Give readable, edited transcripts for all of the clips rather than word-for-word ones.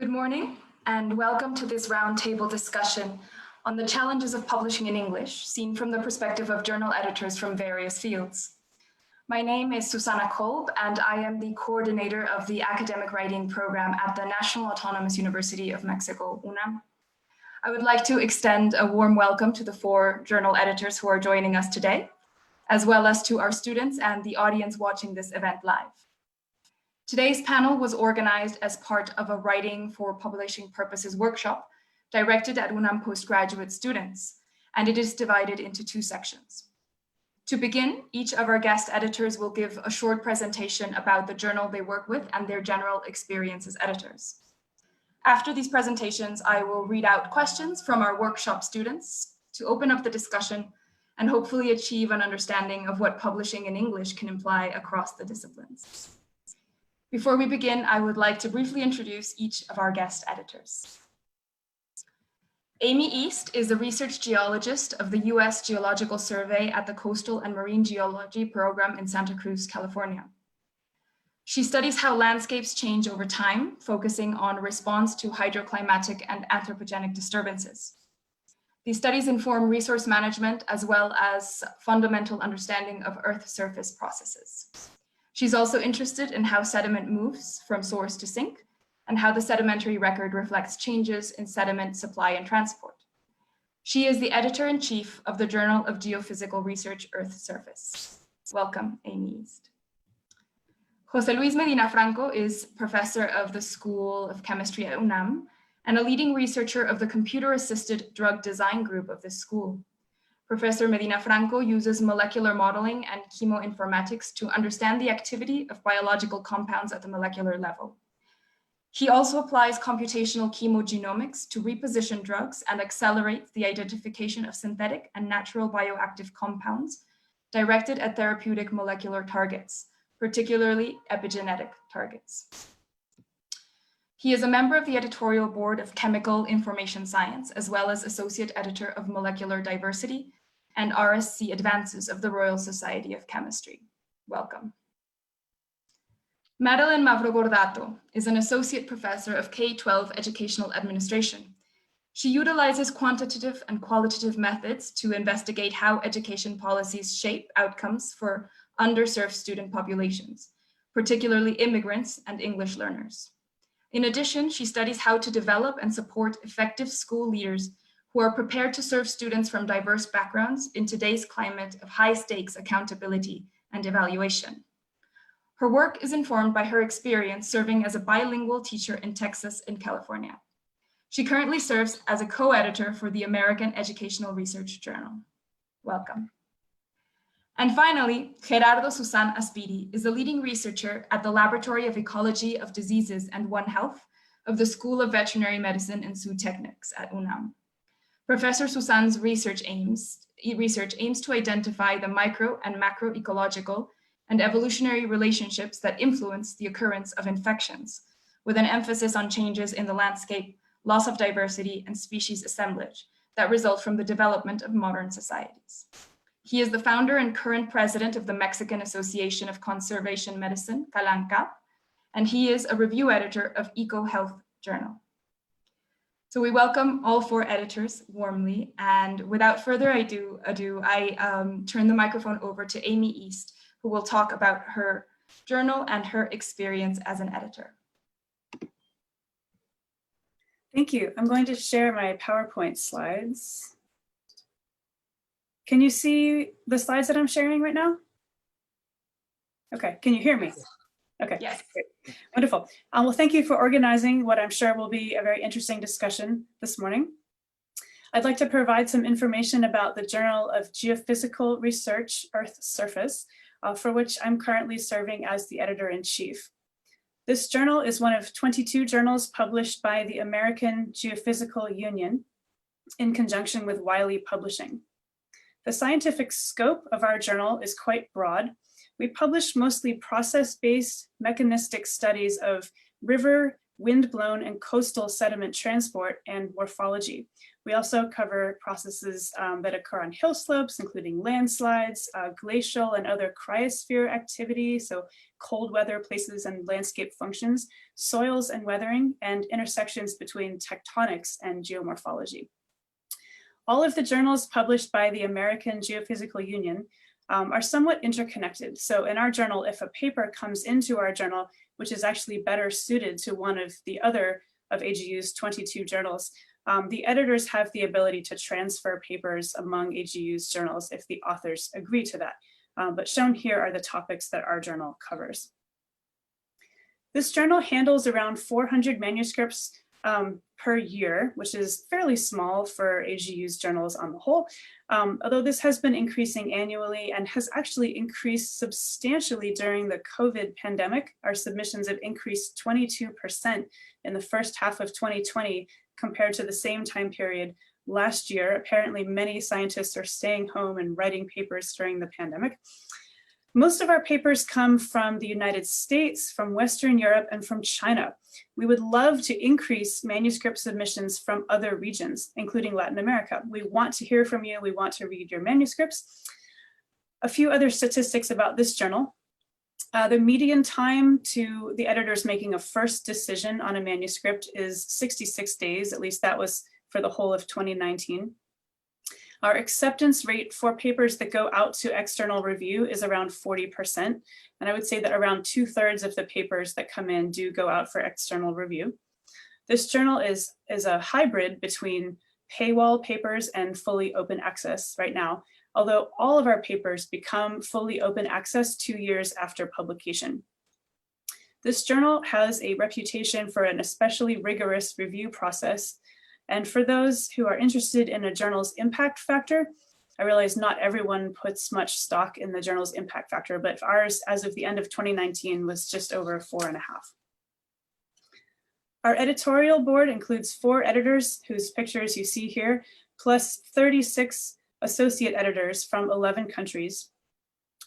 Good morning, and welcome to this roundtable discussion on the challenges of publishing in English, seen from the perspective of journal editors from various fields. My name is Susanna Kolb, and I am the coordinator of the academic writing program at the National Autonomous University of Mexico, UNAM. I would like to extend a warm welcome to the 4 journal editors who are joining us today, as well as to our students and the audience watching this event live. Today's panel was organized as part of a Writing for Publishing Purposes workshop directed at UNAM postgraduate students, and it is divided into 2 sections. To begin, each of our guest editors will give a short presentation about the journal they work with and their general experience as editors. After these presentations, I will read out questions from our workshop students to open up the discussion and hopefully achieve an understanding of what publishing in English can imply across the disciplines. Before we begin, I would like to briefly introduce each of our guest editors. Amy East is a research geologist of the U.S. Geological Survey at the Coastal and Marine Geology Program in Santa Cruz, California. She studies how landscapes change over time, focusing on response to hydroclimatic and anthropogenic disturbances. These studies inform resource management as well as fundamental understanding of Earth surface processes. She's also interested in how sediment moves from source to sink and how the sedimentary record reflects changes in sediment supply and transport. She is the editor-in-chief of the Journal of Geophysical Research, Earth Surface. Welcome, Amy East. José Luis Medina Franco is professor of the School of Chemistry at UNAM and a leading researcher of the computer-assisted drug design group of this school. Professor Medina Franco uses molecular modeling and chemoinformatics to understand the activity of biological compounds at the molecular level. He also applies computational chemogenomics to reposition drugs and accelerates the identification of synthetic and natural bioactive compounds directed at therapeutic molecular targets, particularly epigenetic targets. He is a member of the Editorial Board of Chemical Information Science, as well as Associate Editor of Molecular Diversity and RSC Advances of the Royal Society of Chemistry. Welcome. Madeline Mavro-Gordato is an Associate Professor of K-12 Educational Administration. She utilizes quantitative and qualitative methods to investigate how education policies shape outcomes for underserved student populations, particularly immigrants and English learners. In addition, she studies how to develop and support effective school leaders who are prepared to serve students from diverse backgrounds in today's climate of high-stakes accountability and evaluation. Her work is informed by her experience serving as a bilingual teacher in Texas and California. She currently serves as a co-editor for the American Educational Research Journal. Welcome. And finally, Gerardo Susan Aspiri is a leading researcher at the Laboratory of Ecology of Diseases and One Health of the School of Veterinary Medicine and Zootechnics at UNAM. Professor Susan's research aims to identify the micro and macroecological and evolutionary relationships that influence the occurrence of infections, with an emphasis on changes in the landscape, loss of diversity, and species assemblage that result from the development of modern societies. He is the founder and current president of the Mexican Association of Conservation Medicine, CALANCA, and he is a review editor of EcoHealth Journal. So we welcome all 4 editors warmly, and without further ado, I turn the microphone over to Amy East, who will talk about her journal and her experience as an editor. Thank you. I'm going to share my PowerPoint slides. Can you see the slides that I'm sharing right now? Okay, can you hear me? Okay, yes. Great. Wonderful. Well, thank you for organizing what I'm sure will be a very interesting discussion this morning. I'd like to provide some information about the Journal of Geophysical Research, Earth Surface, for which I'm currently serving as the editor-in-chief. This journal is one of 22 journals published by the American Geophysical Union in conjunction with Wiley Publishing. The scientific scope of our journal is quite broad. We publish mostly process-based mechanistic studies of river, wind-blown, and coastal sediment transport and morphology, We also cover processes that occur on hill slopes, including landslides, glacial and other cryosphere activity, so cold weather places and landscape functions, soils and weathering, and intersections between tectonics and geomorphology. All of the journals published by the American Geophysical Union are somewhat interconnected. So in our journal, if a paper comes into our journal, which is actually better suited to one of the other of AGU's 22 journals, the editors have the ability to transfer papers among AGU's journals if the authors agree to that. But shown here are the topics that our journal covers. This journal handles around 400 manuscripts per year, which is fairly small for AGU's journals on the whole, although this has been increasing annually and has actually increased substantially during the COVID pandemic. Our submissions have increased 22% in the first half of 2020 compared to the same time period last year. Apparently, many scientists are staying home and writing papers during the pandemic. Most of our papers come from the United States, from Western Europe, and from China. We would love to increase manuscript submissions from other regions, including Latin America. We want to hear from you. We want to read your manuscripts. A few other statistics about this journal. The median time to the editors making a first decision on a manuscript is 66 days, at least that was for the whole of 2019. Our acceptance rate for papers that go out to external review is around 40%. And I would say that around 2/3 of the papers that come in do go out for external review. This journal is a hybrid between paywall papers and fully open access right now, although all of our papers become fully open access 2 years after publication. This journal has a reputation for an especially rigorous review process. And for those who are interested in a journal's impact factor, I realize not everyone puts much stock in the journal's impact factor, but ours, as of the end of 2019, was just over 4.5. Our editorial board includes 4 editors whose pictures you see here, plus 36 associate editors from 11 countries.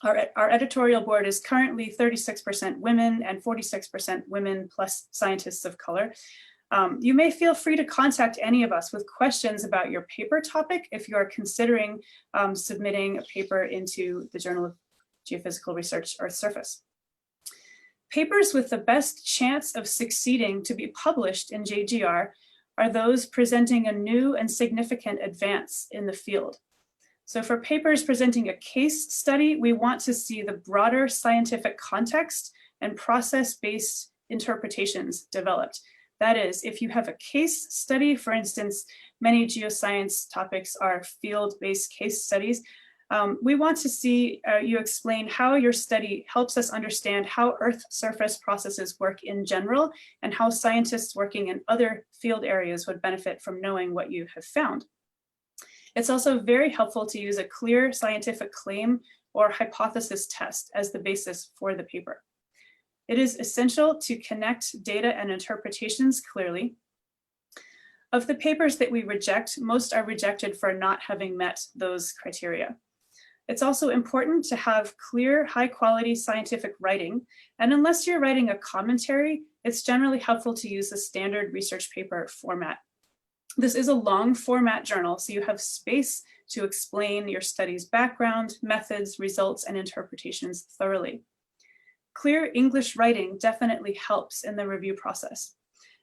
Our editorial board is currently 36% women and 46% women plus scientists of color. You may feel free to contact any of us with questions about your paper topic if you are considering submitting a paper into the Journal of Geophysical Research Earth Surface. Papers with the best chance of succeeding to be published in JGR are those presenting a new and significant advance in the field. So for papers presenting a case study, we want to see the broader scientific context and process-based interpretations developed. That is, if you have a case study, for instance, many geoscience topics are field-based case studies. We want to see you explain how your study helps us understand how Earth surface processes work in general and how scientists working in other field areas would benefit from knowing what you have found. It's also very helpful to use a clear scientific claim or hypothesis test as the basis for the paper. It is essential to connect data and interpretations clearly. Of the papers that we reject, most are rejected for not having met those criteria. It's also important to have clear, high-quality scientific writing, and unless you're writing a commentary, it's generally helpful to use a standard research paper format. This is a long format journal, so you have space to explain your study's background, methods, results, and interpretations thoroughly. Clear English writing definitely helps in the review process.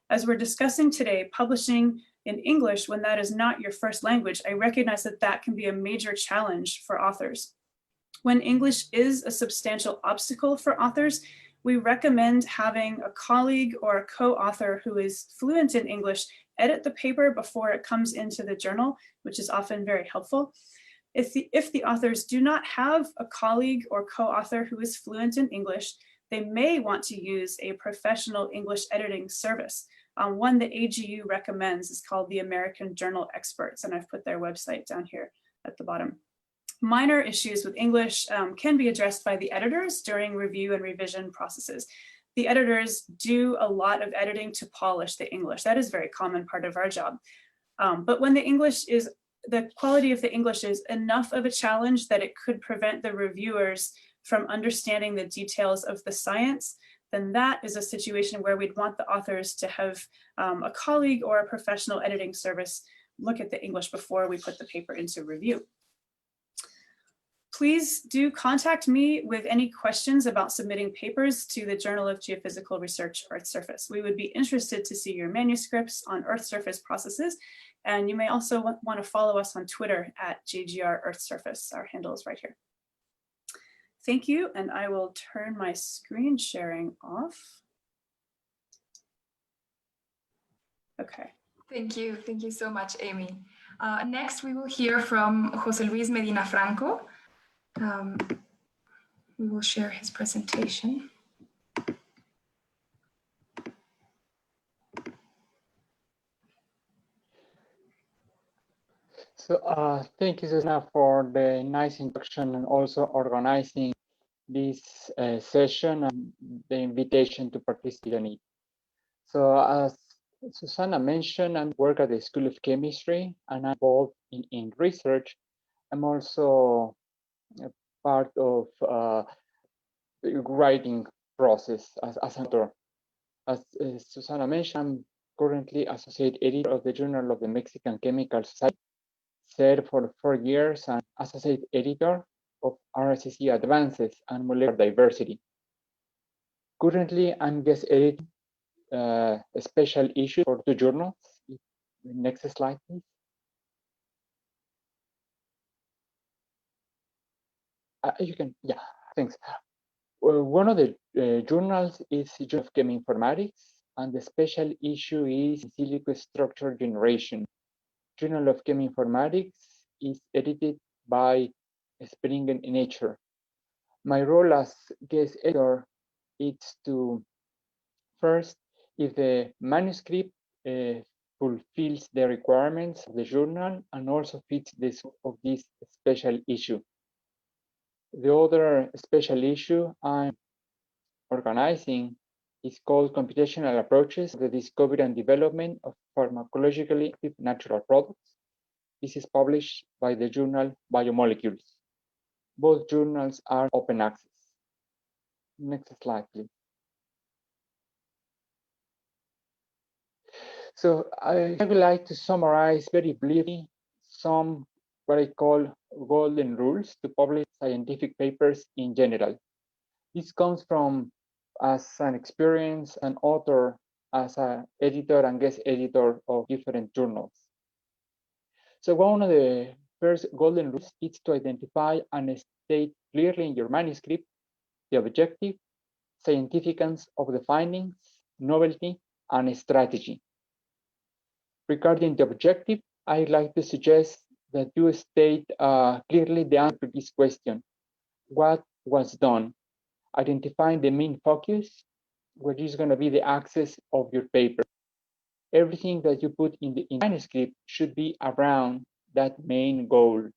As we're discussing today, publishing in English when that is not your first language, I recognize that that can be a major challenge for authors. When English is a substantial obstacle for authors, we recommend having a colleague or a co-author who is fluent in English edit the paper before it comes into the journal, which is often very helpful. If the authors do not have a colleague or co-author who is fluent in English, they may want to use a professional English editing service. One that AGU recommends is called the American Journal Experts, and I've put their website down here at the bottom. Minor issues with English can be addressed by the editors during review and revision processes. The editors do a lot of editing to polish the English. That is a very common part of our job. But when the quality of the English is enough of a challenge that it could prevent the reviewers from understanding the details of the science, then that is a situation where we'd want the authors to have a colleague or a professional editing service look at the English before we put the paper into review. Please do contact me with any questions about submitting papers to the Journal of Geophysical Research Earth Surface. We would be interested to see your manuscripts on Earth surface processes, and you may also want to follow us on Twitter at JGR Earth Surface. Our handle is right here. Thank you, and I will turn my screen sharing off. Okay. Thank you so much, Amy. Next, we will hear from José Luis Medina Franco. We will share his presentation. So thank you, Susanna, for the nice introduction and also organizing this session and the invitation to participate in it. So as Susanna mentioned, I work at the School of Chemistry and I'm involved in research. I'm also part of the writing process as an author. As Susanna mentioned, I'm currently Associate Editor of the Journal of the Mexican Chemical Society, served for 4 years, and Associate Editor of RSCC Advances and Molecular Diversity. Currently, I'm guest editing a special issue for 2 journals. Next slide, please. You can, yeah, thanks. One of the journals is Journal of Cheminformatics, and the special issue is in silico structure generation. Journal of Cheminformatics is edited by Spring in Nature. My role as guest editor is to first, if the manuscript fulfills the requirements of the journal and also fits the scope of this special issue. The other special issue I'm organizing is called Computational Approaches to the Discovery and Development of Pharmacologically Active Natural Products. This is published by the journal Biomolecules. Both journals are open access. Next slide, please. So I would like to summarize very briefly some what I call golden rules to publish scientific papers in general. This comes from as an experience, an author, as an editor and guest editor of different journals. So one of the first golden rules is to identify and state clearly in your manuscript the objective, significance of the findings, novelty, and strategy. Regarding the objective, I'd like to suggest that you state clearly the answer to this question. What was done? Identifying the main focus, which is going to be the axis of your paper. Everything that you put in the manuscript should be around that main goal.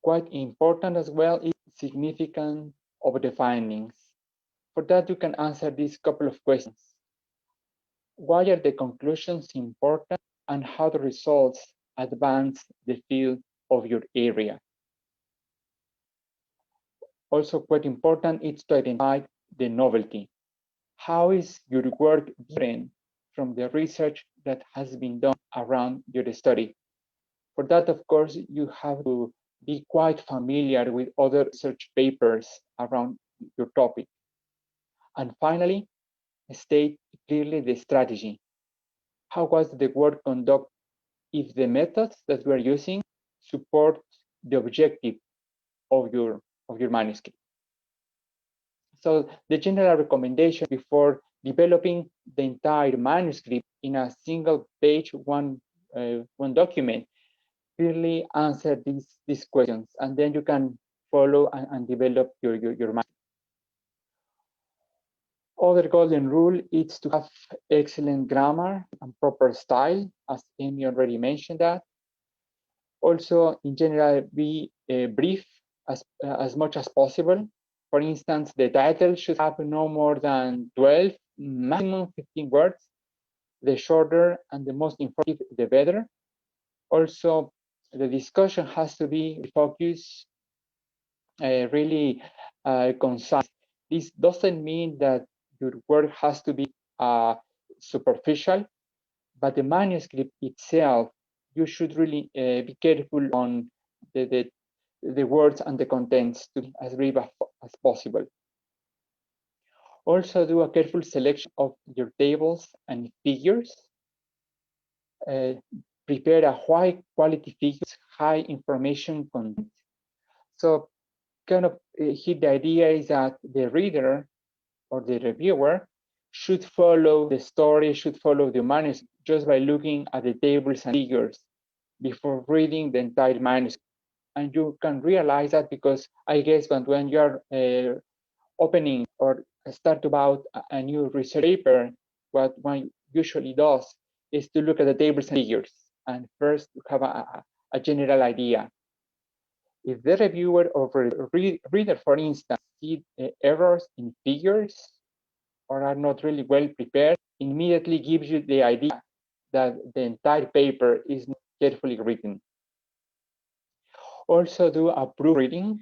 Quite important as well is significance of the findings. For that, you can answer these couple of questions. Why are the conclusions important and how the results advance the field of your area? Also quite important is to identify the novelty. How is your work different from the research that has been done around your study? For that, of course, you have to be quite familiar with other research papers around your topic. And finally, state clearly the strategy. How was the work conducted if the methods that we're using support the objective of your manuscript? So the general recommendation before developing the entire manuscript in a single page, one document, clearly answer these questions, and then you can follow and develop your manuscript. Other golden rule is to have excellent grammar and proper style, as Amy already mentioned that. Also, in general, be brief as much as possible. For instance, the title should have no more than 12, maximum 15 words. The shorter and the most informative, the better. Also, the discussion has to be focused, really concise. This doesn't mean that your work has to be superficial. but the manuscript itself, you should really be careful on the words and the contents to be as brief as possible. Also do a careful selection of your tables and figures. Prepare a high quality figures, high information content. So kind of here the idea is that the reader or the reviewer should follow the story, should follow the manuscript just by looking at the tables and figures before reading the entire manuscript. And you can realize that because I guess when you're opening or start about a new research paper, what one usually does is to look at the tables and figures and first have a general idea. If the reviewer or reader, for instance, see errors in figures or are not really well prepared, immediately gives you the idea that the entire paper is not carefully written. Also do a proofreading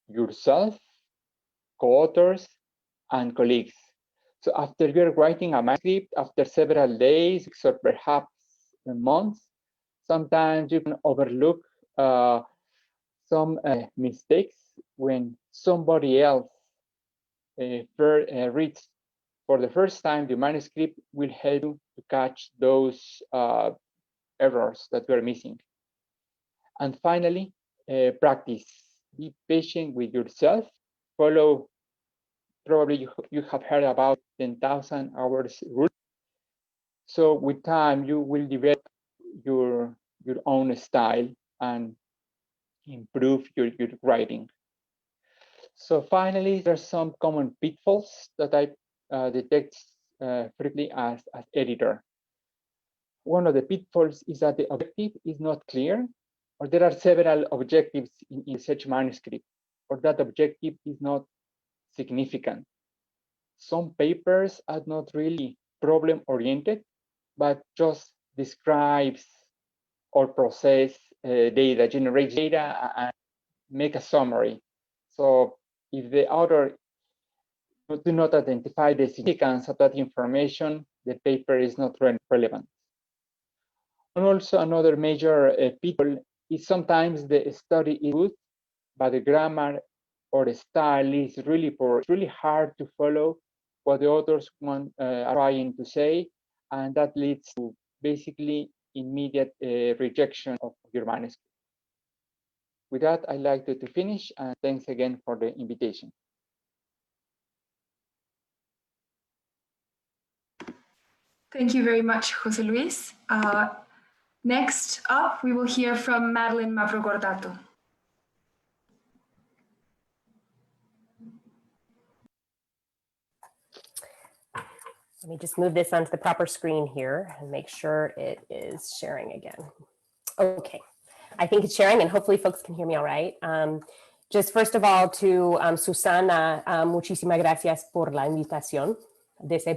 yourself, co-authors, and colleagues. So after you're writing a manuscript, after several days or perhaps months, sometimes you can overlook some mistakes when somebody else reads for the first time the manuscript. Will help you to catch those errors that we're missing. And finally, practice. Be patient with yourself. Follow, probably you have heard about 10,000 hours rule. So with time, you will develop your own style and improve your writing. So finally, there's some common pitfalls that I detect frequently as editor. One of the pitfalls is that the objective is not clear, or there are several objectives in such manuscript, or that objective is not significant. Some papers are not really problem-oriented, but just describes or process data, generates data, and make a summary. So if the author do not identify the significance of that information, the paper is not relevant. And also another major pitfall is sometimes the study is good, but the grammar or the style is really poor. It's really hard to follow what the authors are trying to say, and that leads to basically immediate rejection of your manuscript. With that, I'd like to finish, and thanks again for the invitation. Thank you very much, Jose Luis. Next up, we will hear from Madeline Mavrogordato. Let me just move this onto the proper screen here and make sure it is sharing again. Okay, I think it's sharing and hopefully folks can hear me all right. Just first of all to Susana, muchísimas gracias por la invitación de ser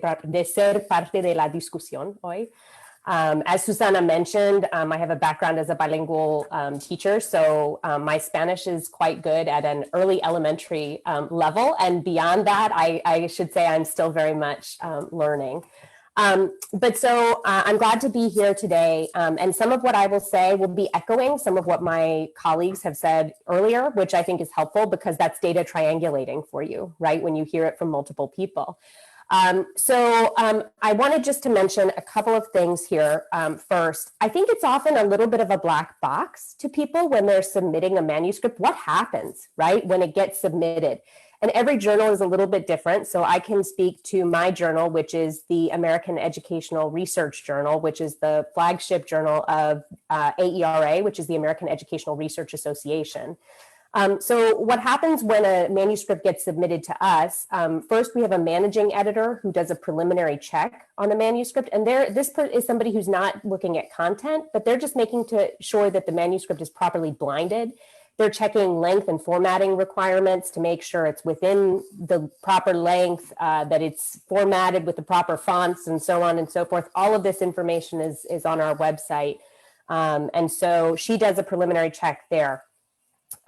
parte de la discusión hoy. As Susana mentioned, I have a background as a bilingual teacher, so my Spanish is quite good at an early elementary level, and beyond that, I should say I'm still very much learning. But so I'm glad to be here today, and some of what I will say will be echoing some of what my colleagues have said earlier, which I think is helpful because that's data triangulating for you, right, when you hear it from multiple people. I wanted just to mention a couple of things here. First, I think it's often a little bit of a black box to people when they're submitting a manuscript. What happens, right, when it gets submitted? And every journal is a little bit different. So I can speak to my journal, which is the American Educational Research Journal, which is the flagship journal of AERA, which is the American Educational Research Association. So what happens when a manuscript gets submitted to us, first we have a managing editor who does a preliminary check on the manuscript, and this is somebody who's not looking at content, but they're just making sure that the manuscript is properly blinded. They're checking length and formatting requirements to make sure it's within the proper length, that it's formatted with the proper fonts and so on and so forth. All of this information is on our website. And so she does a preliminary check there.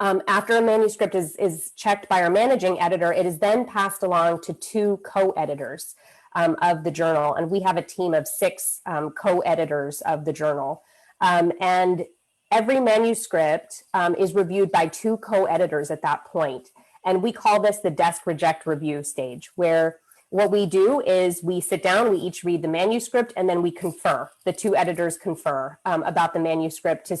After a manuscript is checked by our managing editor, it is then passed along to two co-editors. of the journal. And we have a team of 6 co-editors of the journal. And every manuscript is reviewed by 2 co-editors at that point. And we call this the desk reject review stage, where what we do is we sit down, we each read the manuscript, and then we confer. The 2 editors confer about the manuscript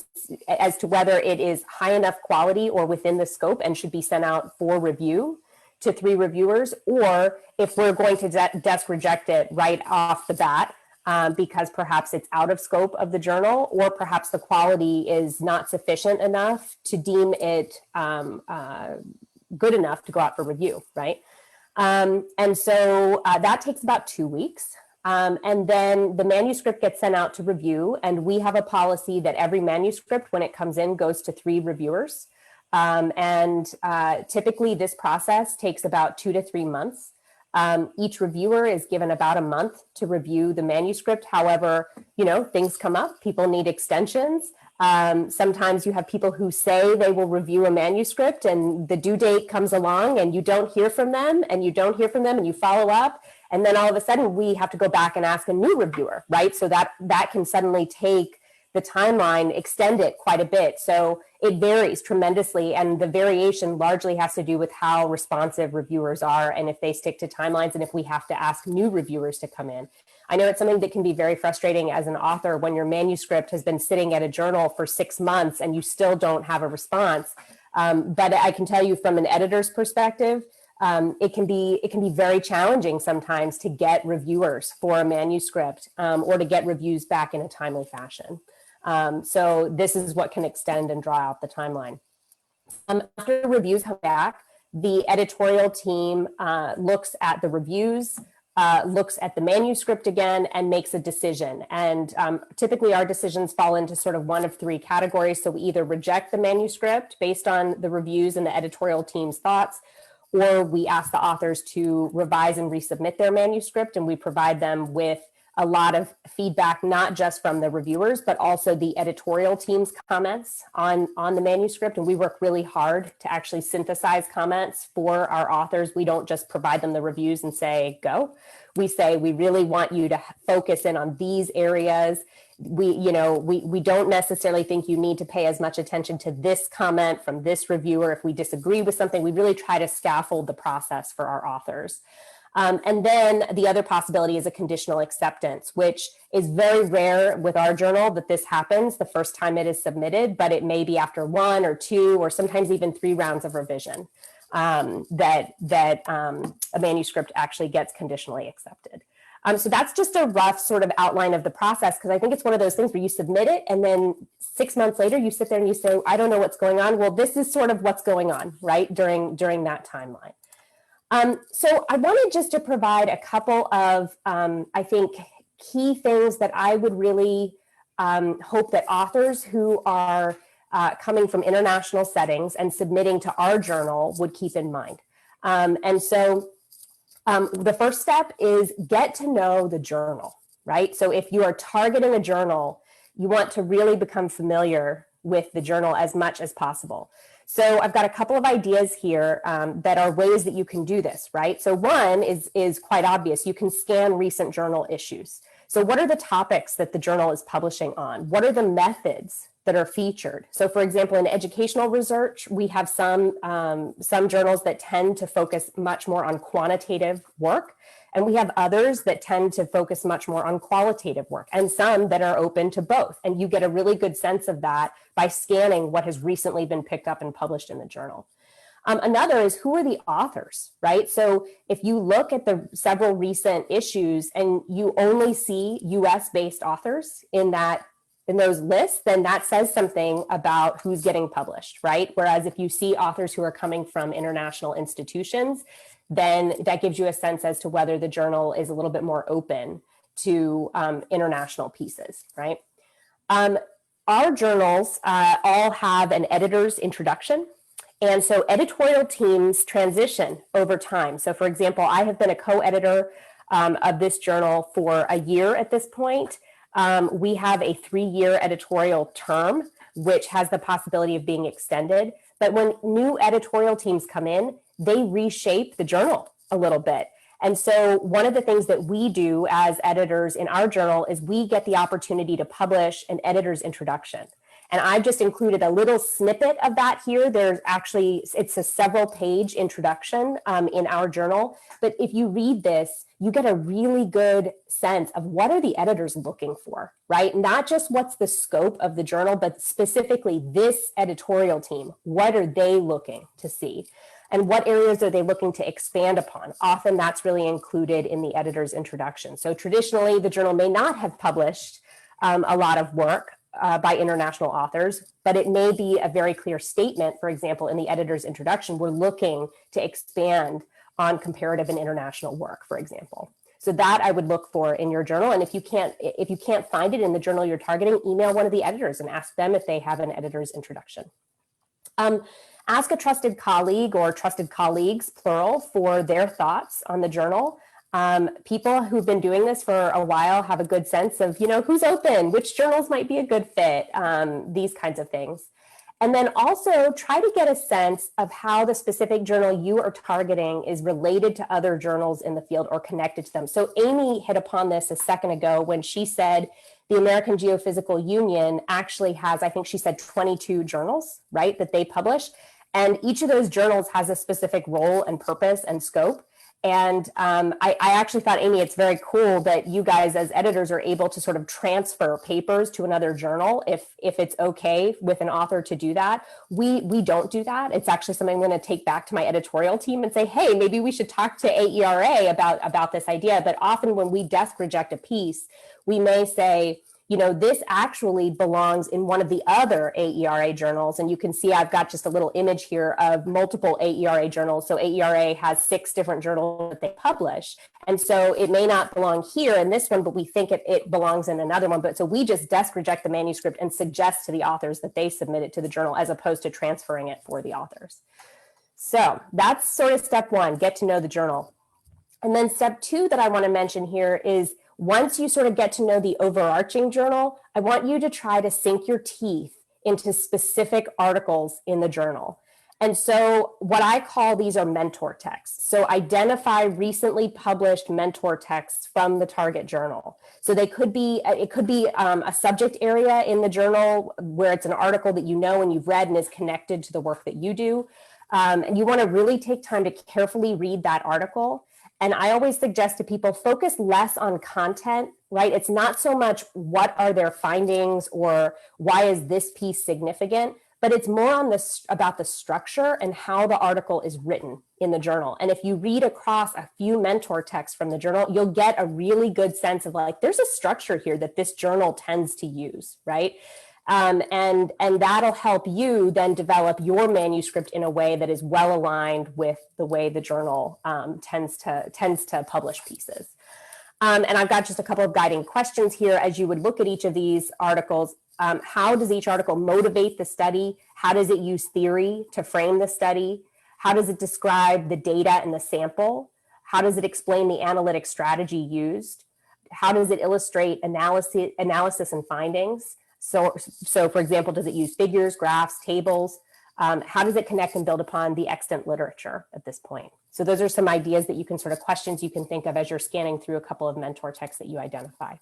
as to whether it is high enough quality or within the scope and should be sent out for review to 3 reviewers, or if we're going to desk reject it right off the bat because perhaps it's out of scope of the journal, or perhaps the quality is not sufficient enough to deem it good enough to go out for review, right? And so that takes about 2 weeks. And then the manuscript gets sent out to review, and we have a policy that every manuscript, when it comes in, goes to 3 reviewers. Typically this process takes about 2 to 3 months. Each reviewer is given about a month to review the manuscript. However, you know, things come up, people need extensions. Sometimes you have people who say they will review a manuscript and the due date comes along and you don't hear from them and you follow up. And then all of a sudden we have to go back and ask a new reviewer, right? So that can suddenly take the timeline, extend it quite a bit. So it varies tremendously. And the variation largely has to do with how responsive reviewers are and if they stick to timelines and if we have to ask new reviewers to come in. I know it's something that can be very frustrating as an author when your manuscript has been sitting at a journal for 6 months and you still don't have a response. But I can tell you from an editor's perspective, it can be very challenging sometimes to get reviewers for a manuscript or to get reviews back in a timely fashion. So this is what can extend and draw out the timeline. After reviews come back, the editorial team looks at the reviews, looks at the manuscript again, and makes a decision. And typically our decisions fall into sort of one of 3 categories. So we either reject the manuscript based on the reviews and the editorial team's thoughts, or we ask the authors to revise and resubmit their manuscript, and we provide them with a lot of feedback, not just from the reviewers, but also the editorial team's comments on the manuscript. And we work really hard to actually synthesize comments for our authors. We don't just provide them the reviews and say, go. We say, we really want you to focus in on these areas. We don't necessarily think you need to pay as much attention to this comment from this reviewer. If we disagree with something, we really try to scaffold the process for our authors. And then the other possibility is a conditional acceptance, which is very rare with our journal that this happens the first time it is submitted, but it may be after 1 or 2 or sometimes even 3 rounds of revision that a manuscript actually gets conditionally accepted. So that's just a rough sort of outline of the process, because I think it's one of those things where you submit it and then 6 months later you sit there and you say, I don't know what's going on. Well, this is sort of what's going on, right, during that timeline. So I wanted just to provide a couple of, I think, key things that I would really hope that authors who are coming from international settings and submitting to our journal would keep in mind. And so the first step is get to know the journal, right? So if you are targeting a journal, you want to really become familiar with the journal as much as possible. So I've got a couple of ideas here that are ways that you can do this, right? So one is quite obvious. You can scan recent journal issues. So what are the topics that the journal is publishing on? What are the methods that are featured? So for example, in educational research, we have some journals that tend to focus much more on quantitative work, and we have others that tend to focus much more on qualitative work, and some that are open to both. And you get a really good sense of that by scanning what has recently been picked up and published in the journal. Another is, who are the authors, right? So if you look at the several recent issues and you only see US-based authors in those lists, then that says something about who's getting published, right? Whereas if you see authors who are coming from international institutions, then that gives you a sense as to whether the journal is a little bit more open to international pieces, right? Our journals all have an editor's introduction. And so editorial teams transition over time. So for example, I have been a co-editor of this journal for a year at this point. We have a 3-year editorial term, which has the possibility of being extended. But when new editorial teams come in, they reshape the journal a little bit. And so one of the things that we do as editors in our journal is we get the opportunity to publish an editor's introduction. And I've just included a little snippet of that here. There's actually, it's a several page introduction in our journal. But if you read this, you get a really good sense of what are the editors looking for, right? Not just what's the scope of the journal, but specifically this editorial team. What are they looking to see? And what areas are they looking to expand upon? Often that's really included in the editor's introduction. So traditionally, the journal may not have published a lot of work by international authors, but it may be a very clear statement. For example, in the editor's introduction, we're looking to expand on comparative and international work, for example. So that I would look for in your journal. And if you can't find it in the journal you're targeting, email one of the editors and ask them if they have an editor's introduction. Ask a trusted colleague or trusted colleagues, plural, for their thoughts on the journal. People who've been doing this for a while have a good sense of, who's open, which journals might be a good fit, these kinds of things. And then also try to get a sense of how the specific journal you are targeting is related to other journals in the field or connected to them. So Amy hit upon this a second ago when she said the American Geophysical Union actually has, I think she said 22 journals, right, that they publish. And each of those journals has a specific role and purpose and scope. And I actually thought, Amy, it's very cool that you guys as editors are able to sort of transfer papers to another journal if it's okay with an author to do that. We don't do that. It's actually something I'm going to take back to my editorial team and say, hey, maybe we should talk to AERA about this idea. But often when we desk reject a piece, we may say, this actually belongs in one of the other AERA journals. And you can see I've got just a little image here of multiple AERA journals. So AERA has 6 different journals that they publish. And so it may not belong here in this one, but we think it belongs in another one. But so we just desk reject the manuscript and suggest to the authors that they submit it to the journal as opposed to transferring it for the authors. So that's sort of step 1, get to know the journal. And then step 2 that I want to mention here is once you sort of get to know the overarching journal, I want you to try to sink your teeth into specific articles in the journal. And so what I call these are mentor texts. So identify recently published mentor texts from the target journal. So it could be a subject area in the journal where it's an article that you know and you've read and is connected to the work that you do. And you want to really take time to carefully read that article. And I always suggest to people focus less on content, right? It's not so much what are their findings or why is this piece significant, but it's more on about the structure and how the article is written in the journal. And if you read across a few mentor texts from the journal, you'll get a really good sense of there's a structure here that this journal tends to use, right? And that'll help you then develop your manuscript in a way that is well aligned with the way the journal tends to publish pieces. And I've got just a couple of guiding questions here as you would look at each of these articles. How does each article motivate the study? How does it use theory to frame the study? How does it describe the data and the sample? How does it explain the analytic strategy used? How does it illustrate analysis and findings? So for example, does it use figures, graphs, tables? How does it connect and build upon the extant literature at this point? So those are some ideas that you can questions you can think of as you're scanning through a couple of mentor texts that you identify.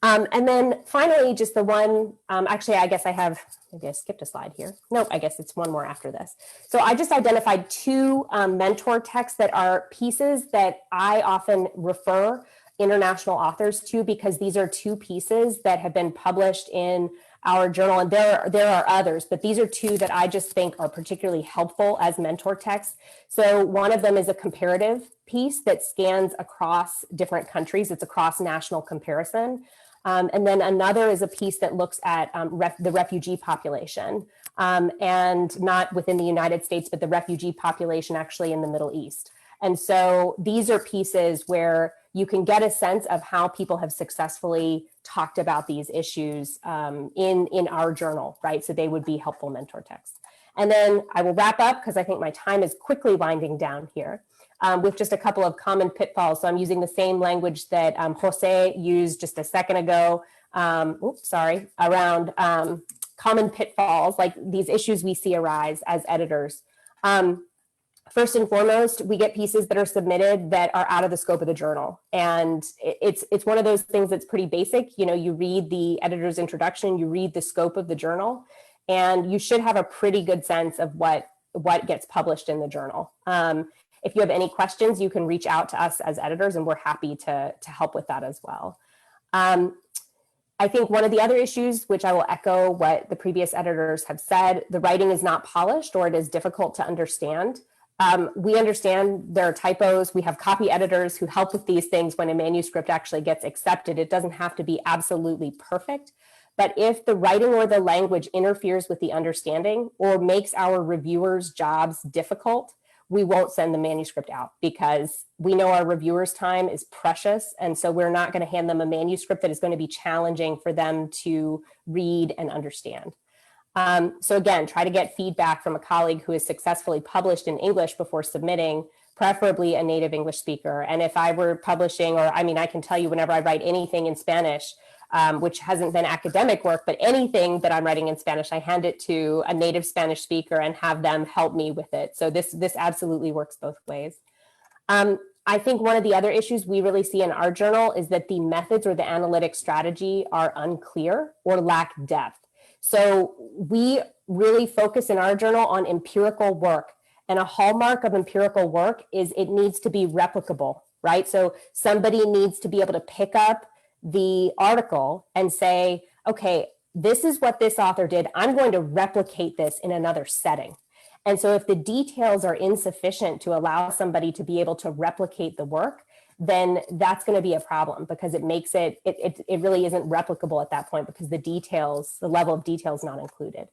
And then finally, just the one, actually, I guess maybe I skipped a slide here. Nope, I guess it's one more after this. So I just identified 2 mentor texts that are pieces that I often refer international authors to, because these are 2 pieces that have been published in our journal, and there are others, but these are 2 that I just think are particularly helpful as mentor texts. So one of them is a comparative piece that scans across different countries. It's a cross-national comparison. And then another is a piece that looks at the refugee population, and not within the United States, but the refugee population actually in the Middle East. And so these are pieces where you can get a sense of how people have successfully talked about these issues in our journal, right? So they would be helpful mentor texts. And then I will wrap up because I think my time is quickly winding down here with just a couple of common pitfalls. So I'm using the same language that Jose used just a second ago, around common pitfalls, like these issues we see arise as editors. First and foremost, we get pieces that are submitted that are out of the scope of the journal. And it's one of those things that's pretty basic. You know, you read the editor's introduction, you read the scope of the journal, and you should have a pretty good sense of what gets published in the journal. If you have any questions, you can reach out to us as editors, and we're happy to help with that as well. I think one of the other issues, which I will echo what the previous editors have said, the writing is not polished or it is difficult to understand. We understand there are typos. We have copy editors who help with these things when a manuscript actually gets accepted. It doesn't have to be absolutely perfect, but if the writing or the language interferes with the understanding or makes our reviewers' jobs difficult, we won't send the manuscript out because we know our reviewers' time is precious. And so we're not going to hand them a manuscript that is going to be challenging for them to read and understand. So again, try to get feedback from a colleague who is successfully published in English before submitting, preferably a native English speaker. And if I were publishing, or I mean, I can tell you whenever I write anything in Spanish, which hasn't been academic work, but anything that I'm writing in Spanish, I hand it to a native Spanish speaker and have them help me with it. So this absolutely works both ways. I think one of the other issues we really see in our journal is that the methods or the analytic strategy are unclear or lack depth. So we really focus in our journal on empirical work, and a hallmark of empirical work is it needs to be replicable, right? So somebody needs to be able to pick up the article and say, okay, this is what this author did. I'm going to replicate this in another setting. And so if the details are insufficient to allow somebody to be able to replicate the work, then that's going to be a problem because it makes it really isn't replicable at that point because the level of detail is not included.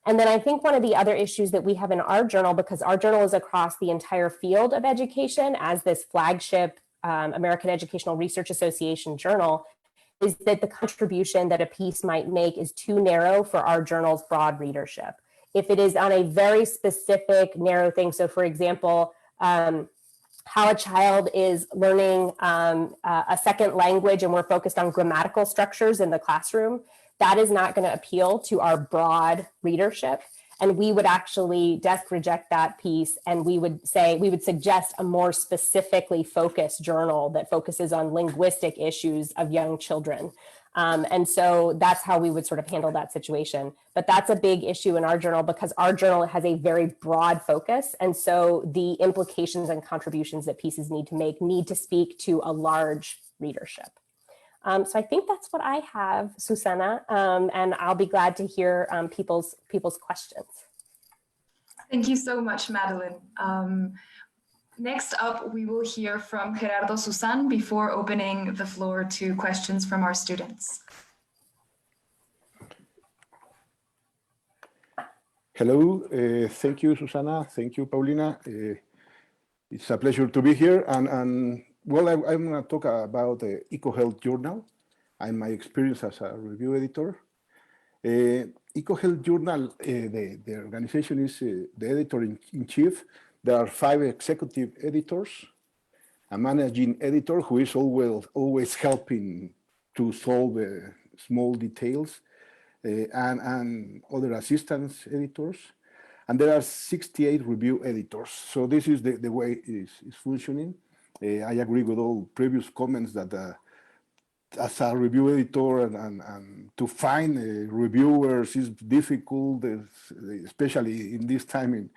And then I think one of the other issues that we have in our journal, because our journal is across the entire field of education as this flagship American Educational Research Association journal, is that the contribution that a piece might make is too narrow for our journal's broad readership. If it is on a very specific, narrow thing, so for example, how a child is learning a second language and we're focused on grammatical structures in the classroom, that is not going to appeal to our broad readership. And we would actually desk reject that piece, and we would suggest a more specifically focused journal that focuses on linguistic issues of young children. And so that's how we would sort of handle that situation. But that's a big issue in our journal because our journal has a very broad focus. And so the implications and contributions that pieces need to make need to speak to a large readership. So I think that's what I have, Susana, and I'll be glad to hear people's questions. Thank you so much, Madeline. Next up, we will hear from Gerardo Susan before opening the floor to questions from our students. Hello, thank you, Susana. Thank you, Paulina. It's a pleasure to be here. And well, I'm going to talk about the EcoHealth Journal and my experience as a review editor. EcoHealth Journal, the organization is the editor-in-chief. There are 5 executive editors, a managing editor who is always helping to solve small details, and other assistance editors. And there are 68 review editors. So this is the way it's functioning. I agree with all previous comments that as a review editor and to find reviewers is difficult, especially in this time in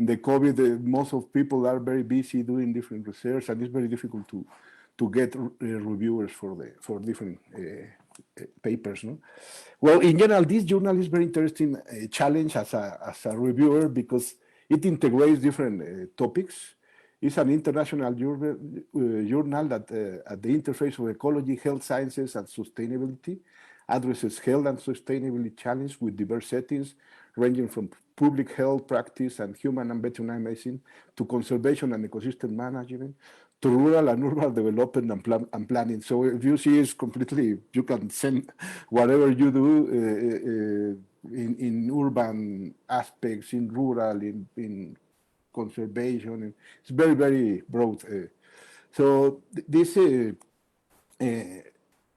the COVID. Most of people are very busy doing different research, and it's very difficult to get reviewers for different papers. No? Well, in general, this journal is very interesting challenge as a reviewer because it integrates different topics. It's an international journal that at the interface of ecology, health sciences, and sustainability addresses health and sustainability challenges with diverse settings, ranging from public health practice and human and veterinary medicine to conservation and ecosystem management, to rural and urban development and planning. So if you see, it's completely, you can send whatever you do in urban aspects, in rural, in conservation. It's very, very broad. So this is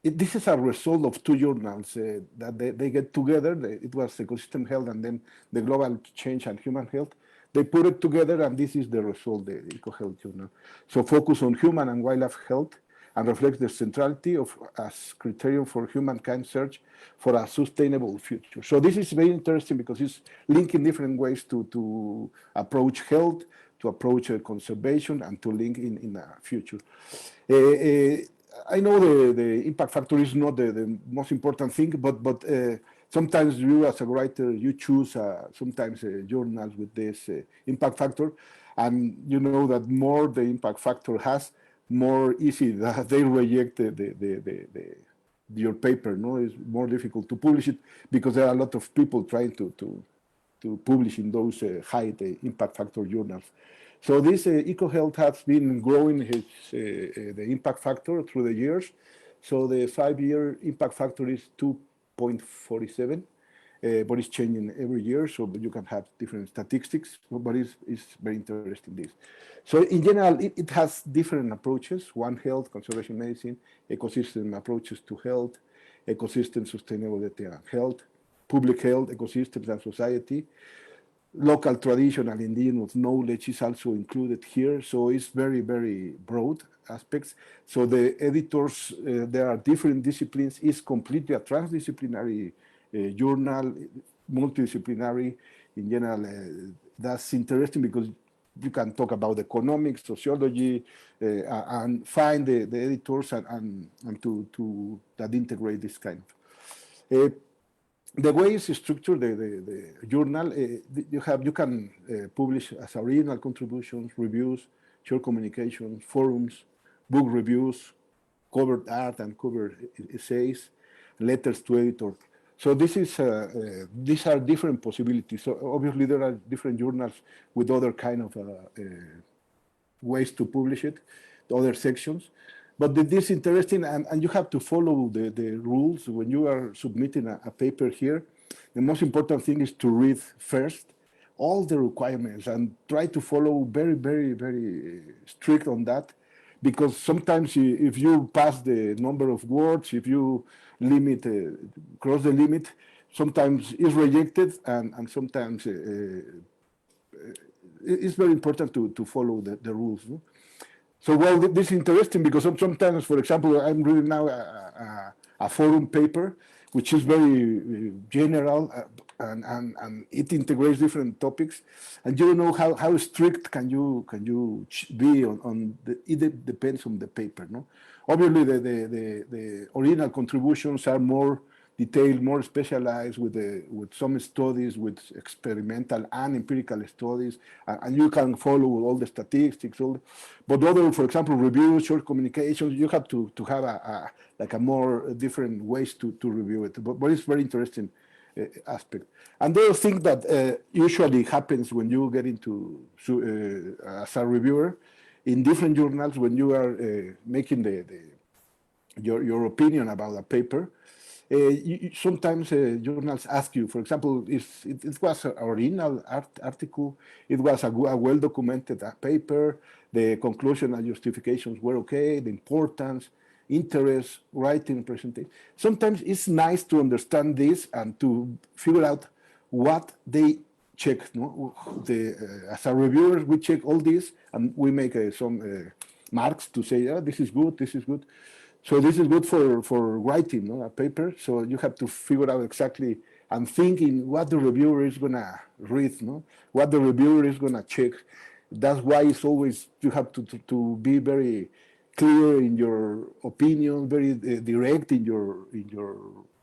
a result of 2 journals that they get together. It was ecosystem health and then the global change and human health. they put it together, and this is the result, the EcoHealth journal. So focus on human and wildlife health and reflects the centrality of as criterion for humankind search for a sustainable future. So this is very interesting because it's linking different ways to approach health, to approach conservation, and to link in the future. I know the impact factor is not the most important thing, but sometimes you as a writer, you choose sometimes journals with this impact factor, and you know that more the impact factor has, more easy that they reject your paper. No, it's more difficult to publish it because there are a lot of people trying to publish in those high impact factor journals. So this EcoHealth has been growing the impact factor through the years. So the 5-year impact factor is 2.47, but it's changing every year. So you can have different statistics, but it's very interesting this. So in general, it has different approaches: One Health, conservation medicine, ecosystem approaches to health, ecosystem sustainability and health, public health, ecosystems and society. Local traditional indigenous knowledge is also included here. So it's very, very broad aspects. So the editors, there are different disciplines. It's completely a transdisciplinary journal, multidisciplinary in general. That's interesting because you can talk about economics, sociology, and find the editors and to that integrate this kind of. The way it's structured, the journal, you can publish as original contributions, reviews, short communications, forums, book reviews, covered art and covered essays, letters to editor. So this is these are different possibilities. So obviously there are different journals with other kind of ways to publish it, the other sections. But this is interesting, and you have to follow the rules when you are submitting a paper here. The most important thing is to read first all the requirements and try to follow very, very, very strict on that. Because sometimes if you pass the number of words, if you limit, cross the limit, sometimes it's rejected, and sometimes it's very important to follow the rules. No? So, well, this is interesting because sometimes, for example, I'm reading now a forum paper, which is very general, and it integrates different topics, and you don't know how strict can you be on the. It depends on the paper, no. Obviously, the original contributions are more detailed, more specialized with some studies, with experimental and empirical studies, and you can follow all the statistics. But other, for example, reviews, short communications, you have to have a more different ways to review it. But it's very interesting aspect. And the other thing that usually happens when you get into as a reviewer in different journals, when you are making your opinion about a paper. Sometimes journals ask you, for example, if it was an original article, it was a well-documented paper, the conclusion and justifications were okay, the importance, interest, writing, presentation. Sometimes it's nice to understand this and to figure out what they check. No? As a reviewer, we check all this and we make some marks to say, oh, this is good, this is good. So this is good for writing, no, a paper. So you have to figure out exactly and thinking what the reviewer is gonna read, no, what the reviewer is gonna check. That's why it's always you have to be very clear in your opinion, very direct in your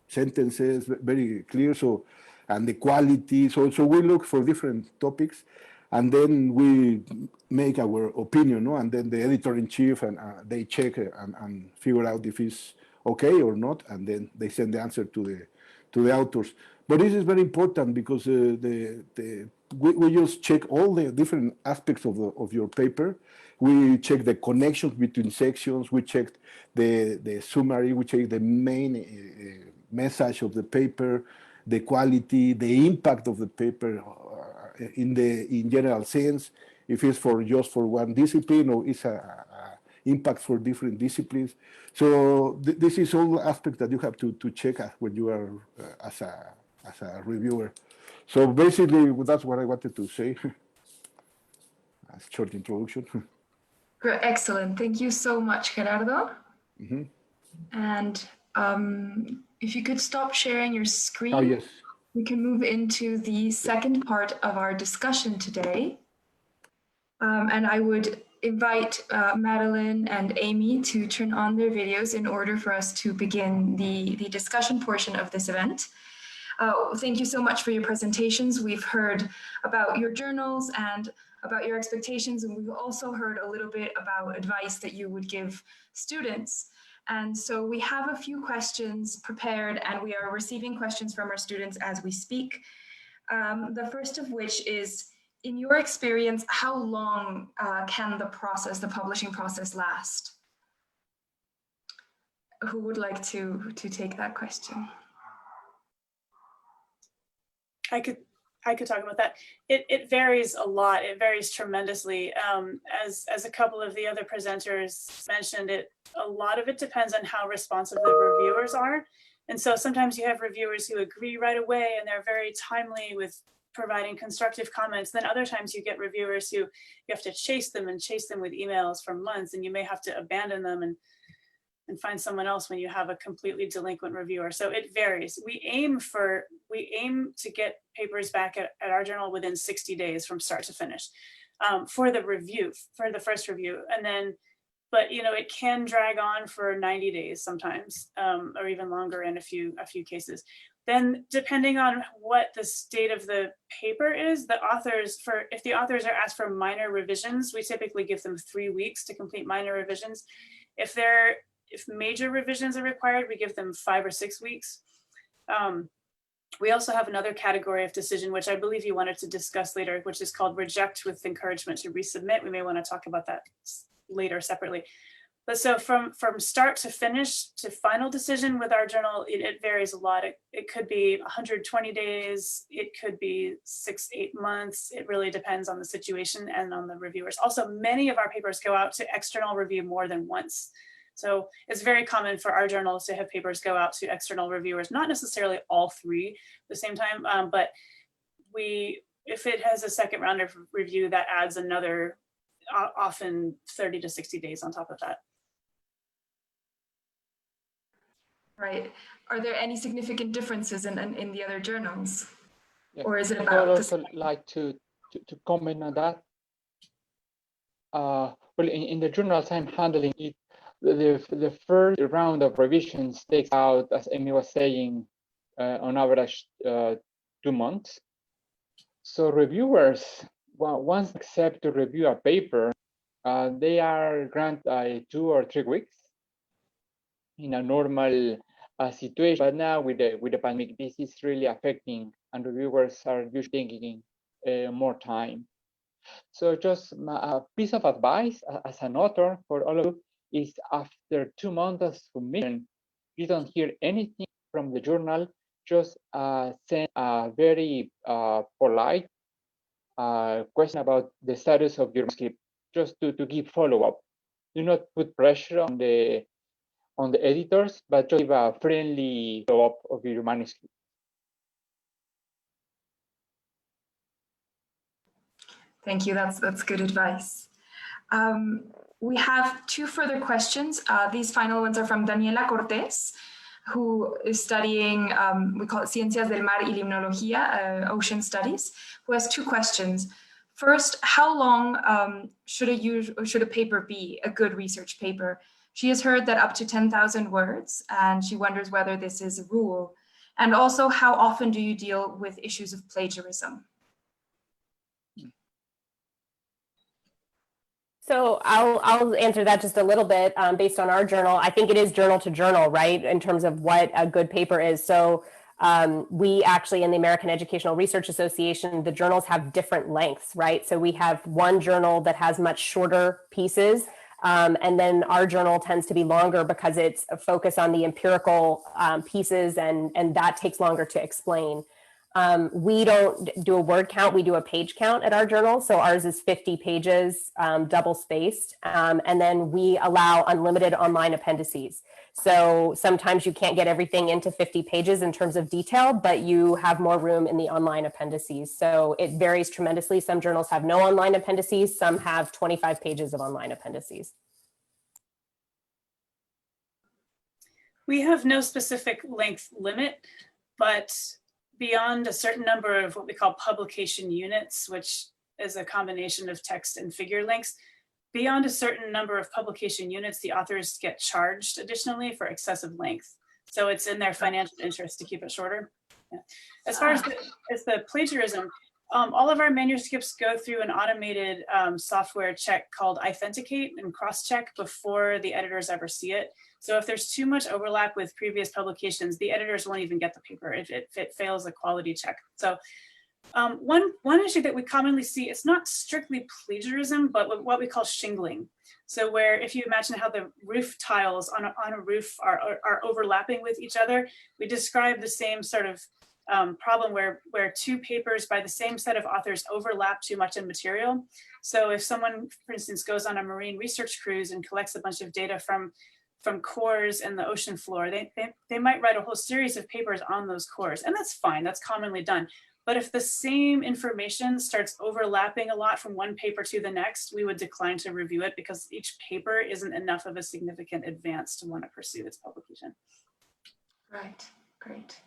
sentences, very clear. So and the quality. So we look for different topics. And then we make our opinion, no? And then the editor-in-chief and they check and figure out if it's okay or not, and then they send the answer to the authors. But this is very important because we just check all the different aspects of your paper. We check the connections between sections. We check the summary. We check the main message of the paper, the quality, the impact of the paper. In general sense, if it's just for one discipline or it's a impact for different disciplines. So this is all aspects that you have to check when you are as a reviewer. So basically, that's what I wanted to say. short introduction. Great, excellent. Thank you so much, Gerardo. Mhm. And if you could stop sharing your screen, Oh, yes. we can move into the second part of our discussion today. And I would invite Madeline and Amy to turn on their videos in order for us to begin the discussion portion of this event. Thank you so much for your presentations. We've heard about your journals and about your expectations, and we've also heard a little bit about advice that you would give students. And so we have a few questions prepared, and we are receiving questions from our students as we speak. The first of which is, in your experience, how long can the publishing process last? Who would like to take that question? I could talk about that. It varies a lot. It varies tremendously. As a couple of the other presenters mentioned, a lot of it depends on how responsive the reviewers are. And so sometimes you have reviewers who agree right away and they're very timely with providing constructive comments. Then other times you get reviewers who you have to chase them with emails for months, and you may have to abandon them and find someone else when you have a completely delinquent reviewer. So it varies. We aim to get papers back at our journal within 60 days from start to finish for the first review. And then, but it can drag on for 90 days sometimes, or even longer in a few cases. Then depending on what the state of the paper is, if the authors are asked for minor revisions, we typically give them 3 weeks to complete minor revisions. If major revisions are required, we give them 5 or 6 weeks. We also have another category of decision, which I believe you wanted to discuss later, which is called reject with encouragement to resubmit. We may want to talk about that later separately. But so from start to finish to final decision with our journal, it varies a lot. It could be 120 days. It could be 6-8 months. It really depends on the situation and on the reviewers. Also, many of our papers go out to external review more than once. So it's very common for our journals to have papers go out to external reviewers, not necessarily all 3 at the same time, but if it has a second round of review, that adds another often 30 to 60 days on top of that. Right. Are there any significant differences in the other journals? Yeah. Or is it I would about also like to comment on that. Well, in the journals I'm handling it, the first round of revisions takes out, as Amy was saying, on average 2 months. So reviewers, once they accept to review a paper, they are granted 2 or 3 weeks in a normal situation. But now with the pandemic, this is really affecting, and reviewers are usually taking more time. So just a piece of advice as an author for all of you is, after 2 months of submission, you don't hear anything from the journal, just send a very polite question about the status of your manuscript, just to give follow-up. Do not put pressure on the editors, but just give a friendly follow-up of your manuscript. Thank you. That's good advice. We have 2 further questions. These final ones are from Daniela Cortés, who is studying, we call it Ciencias del Mar y Limnología, ocean studies, who has 2 questions. First, how long should a paper be a good research paper? She has heard that up to 10,000 words, and she wonders whether this is a rule. And also, how often do you deal with issues of plagiarism? So I'll answer that just a little bit based on our journal. I think it is journal to journal, right, in terms of what a good paper is. So we actually, in the American Educational Research Association, the journals have different lengths, right? So we have one journal that has much shorter pieces, and then our journal tends to be longer because it's a focus on the empirical pieces, and that takes longer to explain. We don't do a word count, we do a page count at our journal. So ours is 50 pages, double spaced. And then we allow unlimited online appendices. So sometimes you can't get everything into 50 pages in terms of detail, but you have more room in the online appendices. So it varies tremendously. Some journals have no online appendices, some have 25 pages of online appendices. We have no specific length limit, but beyond a certain number of what we call publication units, which is a combination of text and figure lengths, beyond a certain number of publication units, the authors get charged additionally for excessive length. So it's in their financial interest to keep it shorter. Yeah. As far as the plagiarism, all of our manuscripts go through an automated software check called Authenticate and cross-check before the editors ever see it. So if there's too much overlap with previous publications, the editors won't even get the paper if it fails a quality check. So one issue that we commonly see, it's not strictly plagiarism, but what we call shingling. So where if you imagine how the roof tiles on a roof are overlapping with each other, we describe the same sort of problem where two papers by the same set of authors overlap too much in material. So if someone, for instance, goes on a marine research cruise and collects a bunch of data from cores and the ocean floor, they might write a whole series of papers on those cores, and that's fine, that's commonly done. But if the same information starts overlapping a lot from one paper to the next, we would decline to review it because each paper isn't enough of a significant advance to want to pursue its publication. Right, great.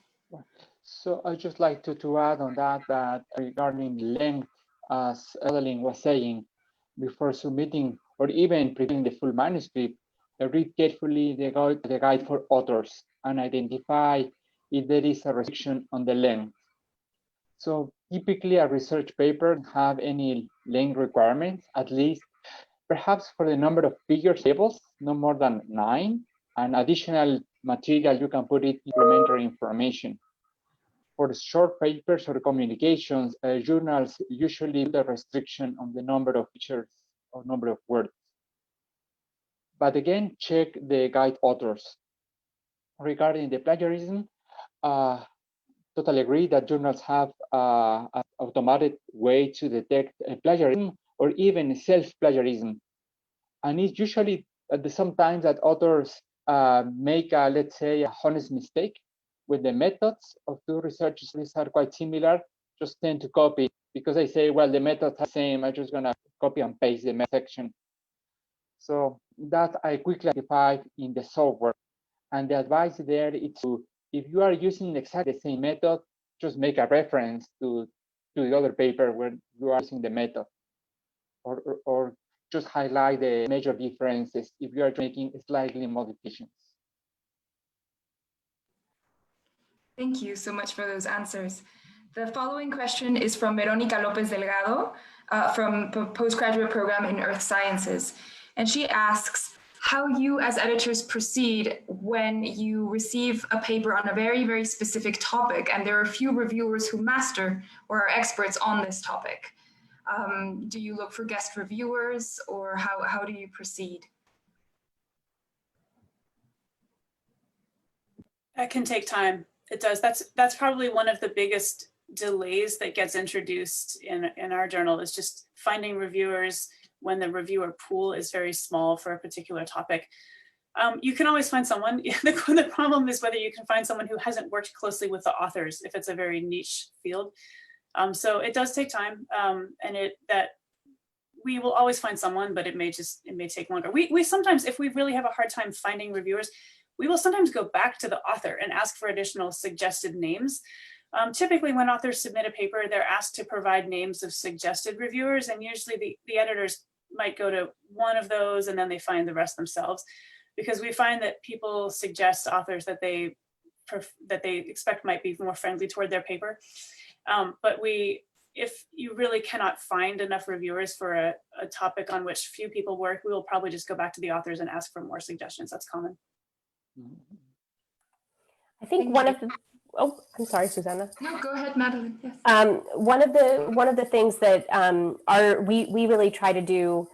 So I'd just like to add on that regarding length, as Evelyn was saying, before submitting or even preparing the full manuscript, read carefully the guide for authors and identify if there is a restriction on the length. So typically a research paper have any length requirements, at least perhaps for the number of figures tables, no more than 9, and additional material you can put it complementary information. For short papers or communications, journals usually put a restriction on the number of pictures or number of words. But again, check the guide authors. Regarding the plagiarism, totally agree that journals have an automated way to detect plagiarism or even self-plagiarism. And it's usually sometimes that authors make, let's say, a honest mistake with the methods of two researchers are quite similar, just tend to copy because they say, well, the methods are the same, I'm just gonna copy and paste the section. So that I quickly identified in the software. And the advice there is to, if you are using exactly the same method, just make a reference to the other paper where you are using the method, or just highlight the major differences if you are making slightly modifications. Thank you so much for those answers. The following question is from Verónica López Delgado from postgraduate program in Earth Sciences. And she asks how you as editors proceed when you receive a paper on a very, very specific topic and there are a few reviewers who master or are experts on this topic. Do you look for guest reviewers or how do you proceed? That can take time. It does. That's probably one of the biggest delays that gets introduced in our journal is just finding reviewers when the reviewer pool is very small for a particular topic. You can always find someone. The problem is whether you can find someone who hasn't worked closely with the authors if it's a very niche field. So it does take time, and we will always find someone, but it may take longer. We sometimes, if we really have a hard time finding reviewers, we will sometimes go back to the author and ask for additional suggested names. Typically, when authors submit a paper, they're asked to provide names of suggested reviewers, and usually the editors might go to one of those and then they find the rest themselves, because we find that people suggest authors that they expect might be more friendly toward their paper. But if you really cannot find enough reviewers for a topic on which few people work, we will probably just go back to the authors and ask for more suggestions. That's common. I think one of the, oh, I'm sorry, Susanna. No, go ahead, Madeline. Yes. One of the things that we really try to do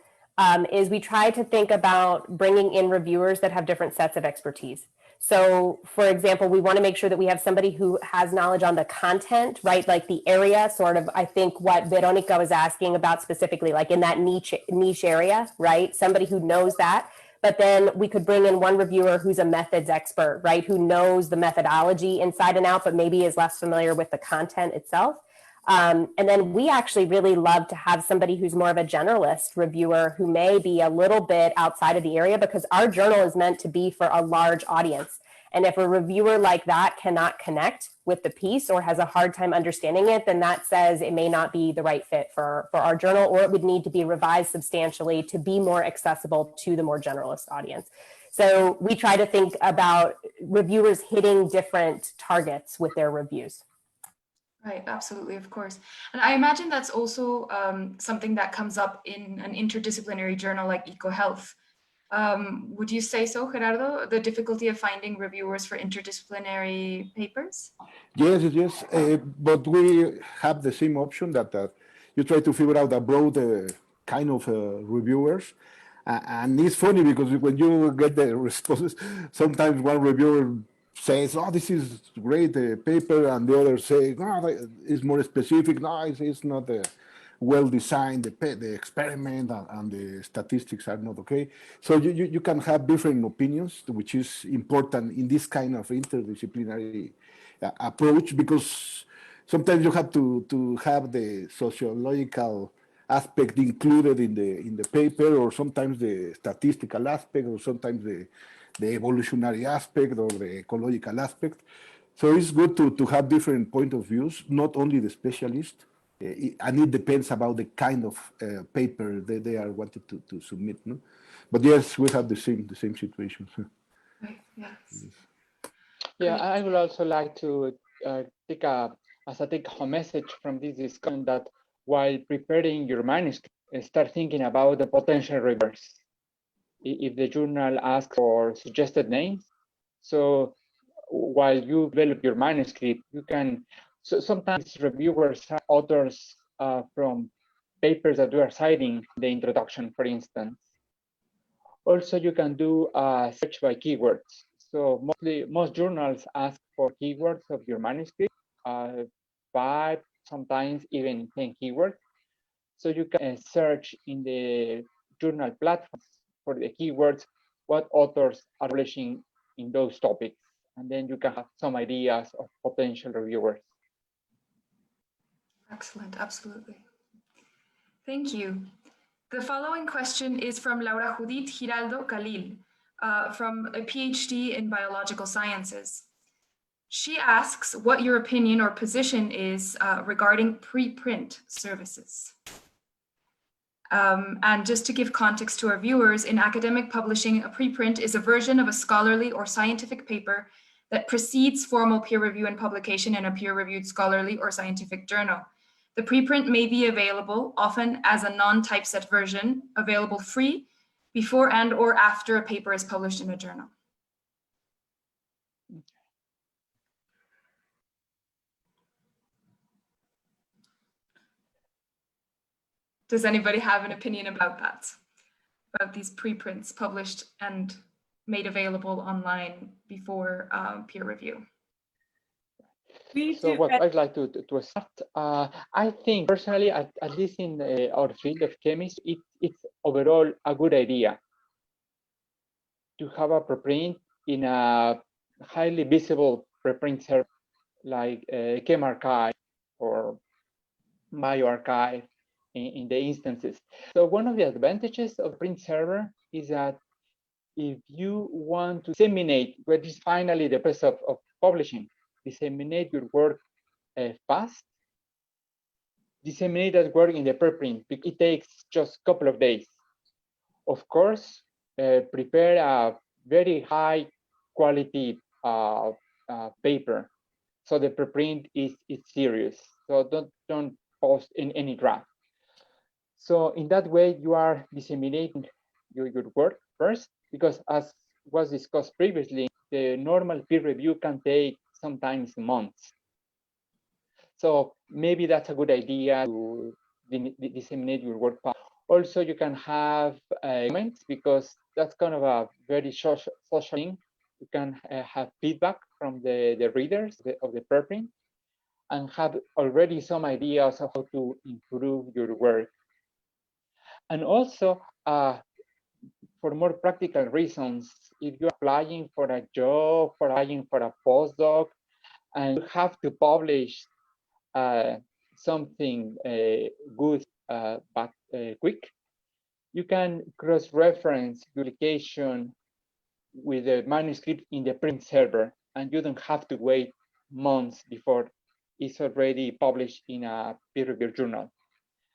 is we try to think about bringing in reviewers that have different sets of expertise. So for example, we want to make sure that we have somebody who has knowledge on the content, right? Like the area, sort of, I think what Veronica was asking about specifically, like in that niche area, right? Somebody who knows that. But then we could bring in one reviewer who's a methods expert, right? Who knows the methodology inside and out, but maybe is less familiar with the content itself. And then we actually really love to have somebody who's more of a generalist reviewer who may be a little bit outside of the area, because our journal is meant to be for a large audience. And if a reviewer like that cannot connect with the piece or has a hard time understanding it, then that says it may not be the right fit for our journal, or it would need to be revised substantially to be more accessible to the more generalist audience. So we try to think about reviewers hitting different targets with their reviews. Right, absolutely, of course. And I imagine that's also something that comes up in an interdisciplinary journal like EcoHealth. Would you say so, Gerardo, the difficulty of finding reviewers for interdisciplinary papers? Yes, but we have the same option that you try to figure out a broad kind of reviewers. And it's funny because when you get the responses, sometimes one reviewer says, oh, this is great paper, and the other say, no, it's more specific, no, it's not well designed, the experiment and the statistics are not okay. So you can have different opinions, which is important in this kind of interdisciplinary approach, because sometimes you have to have the sociological aspect included in the paper, or sometimes the statistical aspect, or sometimes the evolutionary aspect or the ecological aspect. So it's good to have different point of views, not only the specialist, and it depends about the kind of paper they are wanted to submit. No? But yes, we have the same situation. Right, yes. Yeah, Great. I would also like to take home message from this discussion that while preparing your manuscript, start thinking about the potential reviewers. If the journal asks for suggested names, so while you develop your manuscript, you can, so sometimes reviewers are authors from papers that you are citing in the introduction, for instance. Also, you can do a search by keywords. So most journals ask for keywords of your manuscript, 5, sometimes even 10 keywords. So you can search in the journal platforms for the keywords, what authors are publishing in those topics. And then you can have some ideas of potential reviewers. Excellent, absolutely. Thank you. The following question is from Laura Judith Giraldo Khalil, from a PhD in biological sciences. She asks what your opinion or position is regarding preprint services. And just to give context to our viewers, in academic publishing, a preprint is a version of a scholarly or scientific paper that precedes formal peer review and publication in a peer-reviewed scholarly or scientific journal. The preprint may be available, often as a non-typeset version, available free, before and or after a paper is published in a journal. Does anybody have an opinion about that? About these preprints published and made available online before peer review? So what I'd like to start, I think personally, at least in our field of chemistry, it's overall a good idea to have a preprint in a highly visible preprint server like ChemArchive or bioRxiv in the instances. So one of the advantages of print server is that if you want to disseminate what is finally the process of publishing, disseminate your work fast, disseminate that work in the preprint, because it takes just a couple of days. Of course, prepare a very high quality paper, so the preprint is serious. So don't post in any draft. So in that way, you are disseminating your work first, because as was discussed previously, the normal peer review can take sometimes months. So maybe that's a good idea to disseminate your work fast. Also, you can have comments, because that's kind of a very social thing. you can have feedback from the readers of the preprint and have already some ideas of how to improve your work. And also, for more practical reasons, if you're applying for a job, for applying for a postdoc, and you have to publish something good but quick, you can cross-reference publication with the manuscript in the print server, and you don't have to wait months before it's already published in a peer-reviewed journal.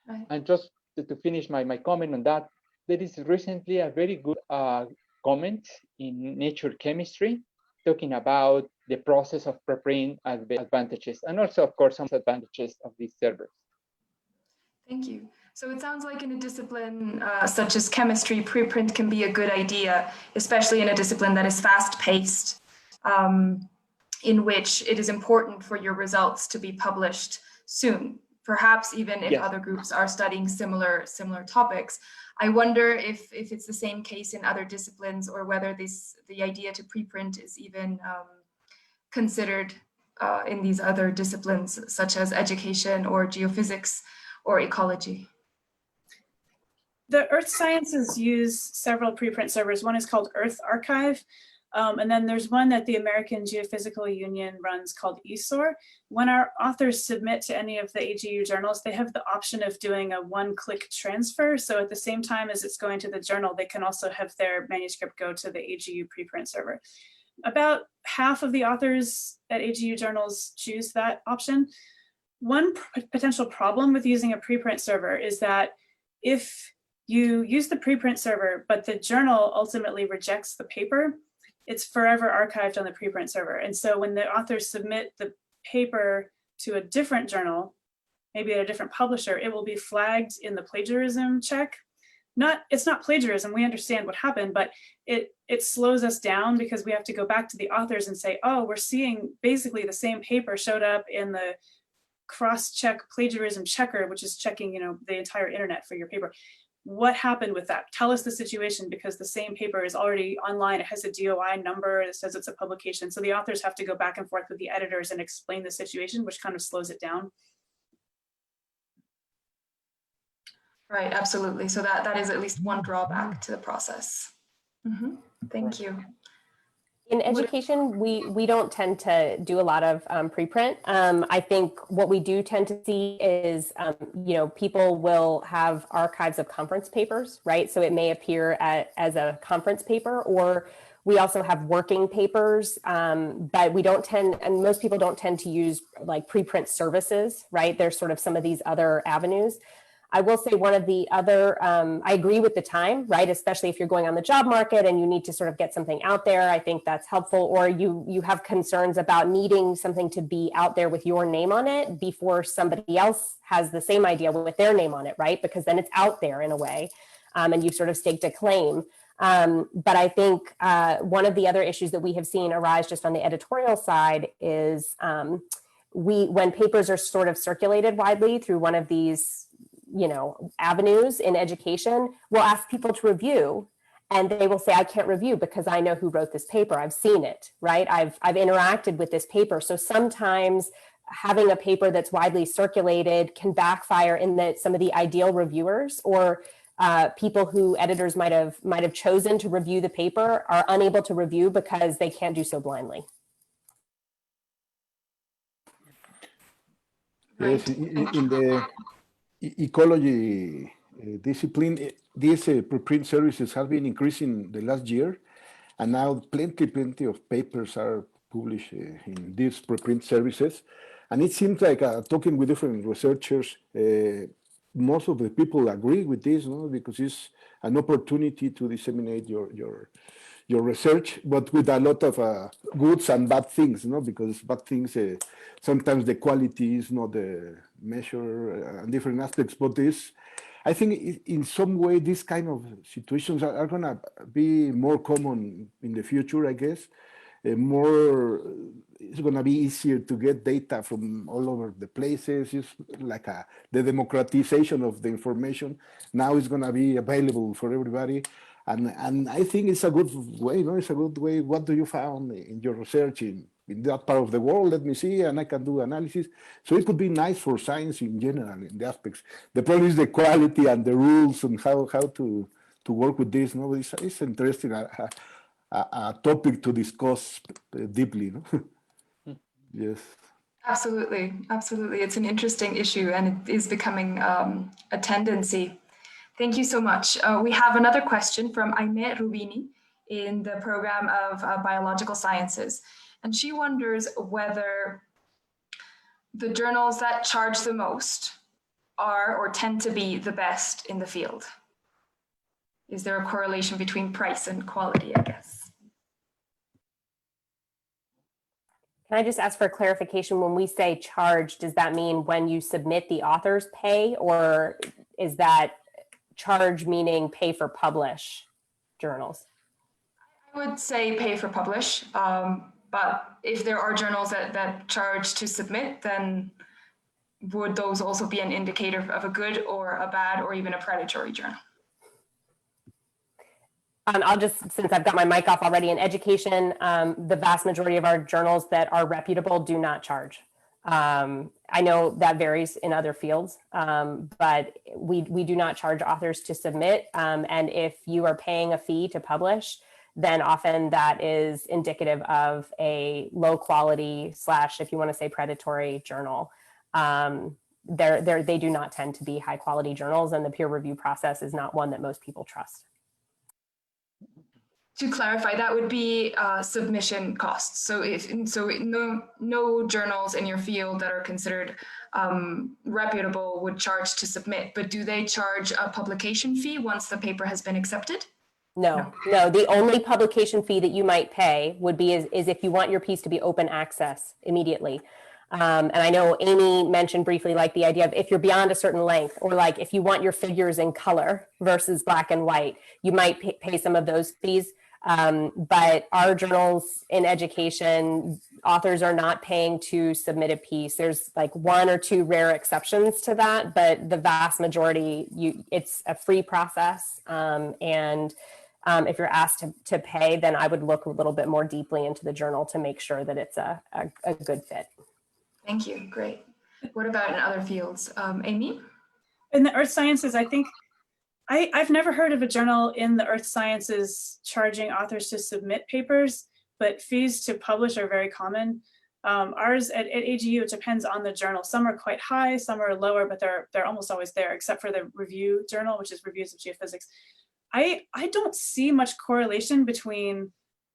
Right. And just to finish my comment on that, there is recently a very good comment in Nature Chemistry talking about the process of preprint advantages, and also, of course, some advantages of these servers. Thank you. So it sounds like in a discipline such as chemistry, preprint can be a good idea, especially in a discipline that is fast-paced, in which it is important for your results to be published soon, perhaps even if other groups are studying similar topics. I wonder if it's the same case in other disciplines, or whether the idea to preprint is even considered in these other disciplines, such as education or geophysics or ecology. The earth sciences use several preprint servers. One is called Earth Archive, and then there's one that the American Geophysical Union runs called ESOR. When our authors submit to any of the AGU journals, they have the option of doing a one-click transfer. So at the same time as it's going to the journal, they can also have their manuscript go to the AGU preprint server. About half of the authors at AGU journals choose that option. One potential problem with using a preprint server is that if you use the preprint server, but the journal ultimately rejects the paper, it's forever archived on the preprint server. And so when the authors submit the paper to a different journal, maybe at a different publisher, it will be flagged in the plagiarism check. It's not plagiarism, we understand what happened, but it slows us down because we have to go back to the authors and say, oh, we're seeing basically the same paper showed up in the cross-check plagiarism checker, which is checking, the entire internet for your paper. What happened with that? Tell us the situation, because the same paper is already online. It has a DOI number. It says it's a publication. So the authors have to go back and forth with the editors and explain the situation, which kind of slows it down. Right, absolutely. So that is at least one drawback to the process. Mm-hmm. Thank you. In education, we don't tend to do a lot of preprint. I think what we do tend to see is, people will have archives of conference papers, right? So it may appear as a conference paper, or we also have working papers, but we don't tend, and most people don't tend to use like preprint services, right? There's sort of some of these other avenues. I will say one of the other, I agree with the time, right? Especially if you're going on the job market and you need to sort of get something out there. I think that's helpful. Or you have concerns about needing something to be out there with your name on it before somebody else has the same idea with their name on it, right? Because then it's out there in a way, and you've sort of staked a claim. But I think one of the other issues that we have seen arise just on the editorial side is when papers are sort of circulated widely through one of these avenues in education, we'll ask people to review, and they will say, I can't review because I know who wrote this paper. I've seen it, right? I've interacted with this paper. So sometimes having a paper that's widely circulated can backfire in that some of the ideal reviewers or people who editors might have chosen to review the paper are unable to review because they can't do so blindly. Yes, in the ecology discipline, these preprint services have been increasing the last year, and now plenty of papers are published in these preprint services. And it seems like talking with different researchers, most of the people agree with this, because it's an opportunity to disseminate your research, but with a lot of goods and bad things, because bad things, sometimes the quality is not the measure and different aspects, but I think in some way, these kind of situations are going to be more common in the future, I guess. It's going to be easier to get data from all over the places. It's like the democratization of the information. Now it's going to be available for everybody. And I think it's a good way, no? It's a good way. What do you found in your research in that part of the world? Let me see, and I can do analysis. So it could be nice for science in general, in the aspects. The problem is the quality and the rules and how to work with this. No, it's interesting, a topic to discuss deeply. No? Yes. Absolutely, absolutely. It's an interesting issue, and it is becoming a tendency. Thank you so much. We have another question from Aimee Rubini in the program of biological sciences. And she wonders whether the journals that charge the most are or tend to be the best in the field. Is there a correlation between price and quality, I guess? Can I just ask for clarification? When we say charge, does that mean when you submit the authors pay, or is that charge meaning pay for publish journals? I would say pay for publish, but if there are journals that charge to submit, then would those also be an indicator of a good or a bad or even a predatory journal? I'll just, since I've got my mic off already, in education, the vast majority of our journals that are reputable do not charge. I know that varies in other fields, but we do not charge authors to submit. And if you are paying a fee to publish, then often that is indicative of a low quality / if you want to say predatory journal. They do not tend to be high quality journals, and the peer review process is not one that most people trust. To clarify, that would be submission costs. So no journals in your field that are considered reputable would charge to submit, but do they charge a publication fee once the paper has been accepted? No. The only publication fee that you might pay would be is if you want your piece to be open access immediately. And I know Amy mentioned briefly, like the idea of if you're beyond a certain length, or like if you want your figures in color versus black and white, you might pay some of those fees. But our journals in education, authors are not paying to submit a piece. There's like 1 or 2 rare exceptions to that, but the vast majority, it's a free process. If you're asked to pay, then I would look a little bit more deeply into the journal to make sure that it's a good fit. Thank you. Great. What about in other fields? Amy? In the earth sciences, I think I've never heard of a journal in the earth sciences charging authors to submit papers, but fees to publish are very common. Ours at AGU, it depends on the journal. Some are quite high, some are lower, but they're almost always there, except for the review journal, which is Reviews of Geophysics. I don't see much correlation between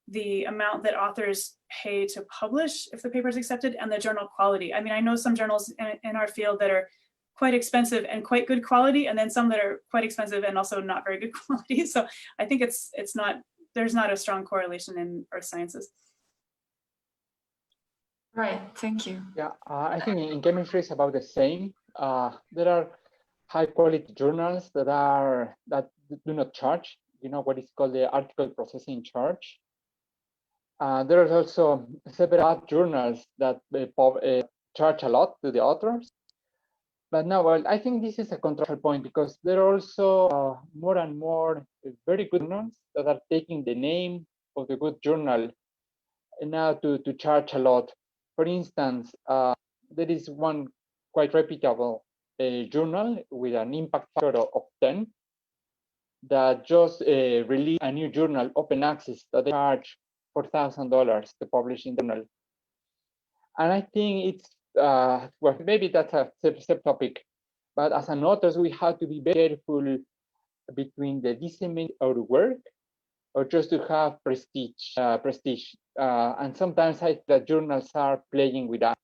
the amount that authors pay to publish if the paper is accepted and the journal quality. I mean, I know some journals in our field that are quite expensive and quite good quality, and then some that are quite expensive and also not very good quality. So I think there's not a strong correlation in earth sciences. Right, thank you. Yeah, I think in chemistry it's about the same. There are high quality journals that do not charge, what is called the article processing charge. There are also several journals that charge a lot to the authors. But now, well, I think this is a controversial point because there are also more and more very good journals that are taking the name of the good journal and now to charge a lot. For instance, there is one quite reputable journal with an impact factor of 10 that just released a new journal, open access, that they charge $4,000 to publish in the journal. And I think it's, well, maybe that's a separate topic, but as an authors, we have to be very careful between the disseminate our work or just to have prestige. And sometimes I think that journals are playing with us.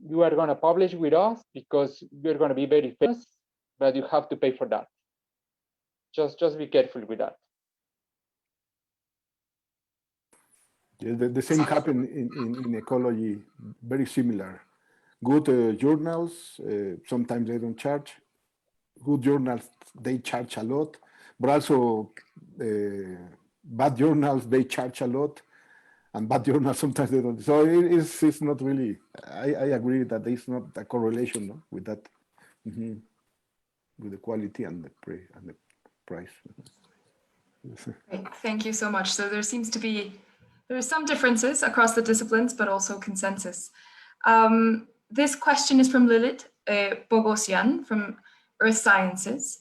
You are going to publish with us because you're going to be very famous, but you have to pay for that. Just be careful with that. Yeah, the same happened in ecology, very similar. Good journals, sometimes they don't charge. Good journals, they charge a lot, but also bad journals, they charge a lot, and bad journals, sometimes they don't. So it's not really, I agree that there's not a correlation, no, with that, with the quality and the price. Great. Thank you so much. So there seems to be, there are some differences across the disciplines, but also consensus. This question is from Lilith Bogosian from Earth Sciences.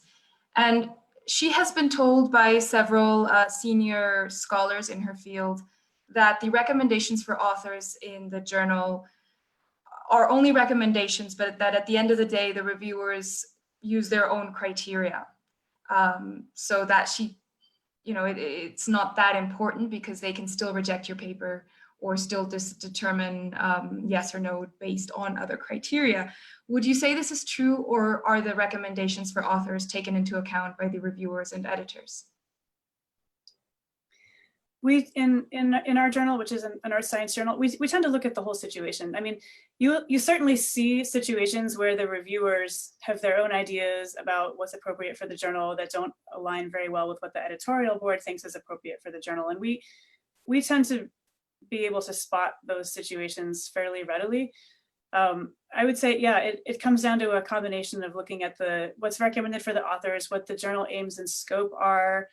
And she has been told by several senior scholars in her field that the recommendations for authors in the journal are only recommendations, but that at the end of the day, the reviewers use their own criteria. So that she, you know, it's not that important because they can still reject your paper or still determine yes or no based on other criteria. Would you say this is true, or are the recommendations for authors taken into account by the reviewers and editors? We in our journal, which is an earth science journal, we tend to look at the whole situation. I mean, you certainly see situations where the reviewers have their own ideas about what's appropriate for the journal that don't align very well with what the editorial board thinks is appropriate for the journal, and we tend to be able to spot those situations fairly readily. I would say, yeah, it comes down to a combination of looking at what's recommended for the authors, what the journal aims and scope are,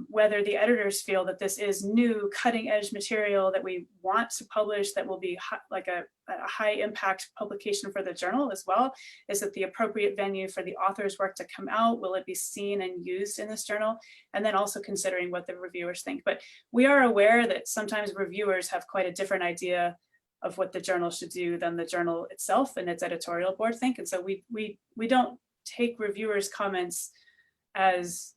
whether the editors feel that this is new cutting edge material that we want to publish that will be like a high impact publication for the journal as well. Is it the appropriate venue for the author's work to come out? Will it be seen and used in this journal? And then also considering what the reviewers think. But we are aware that sometimes reviewers have quite a different idea of what the journal should do than the journal itself and its editorial board think. And so we don't take reviewers' comments as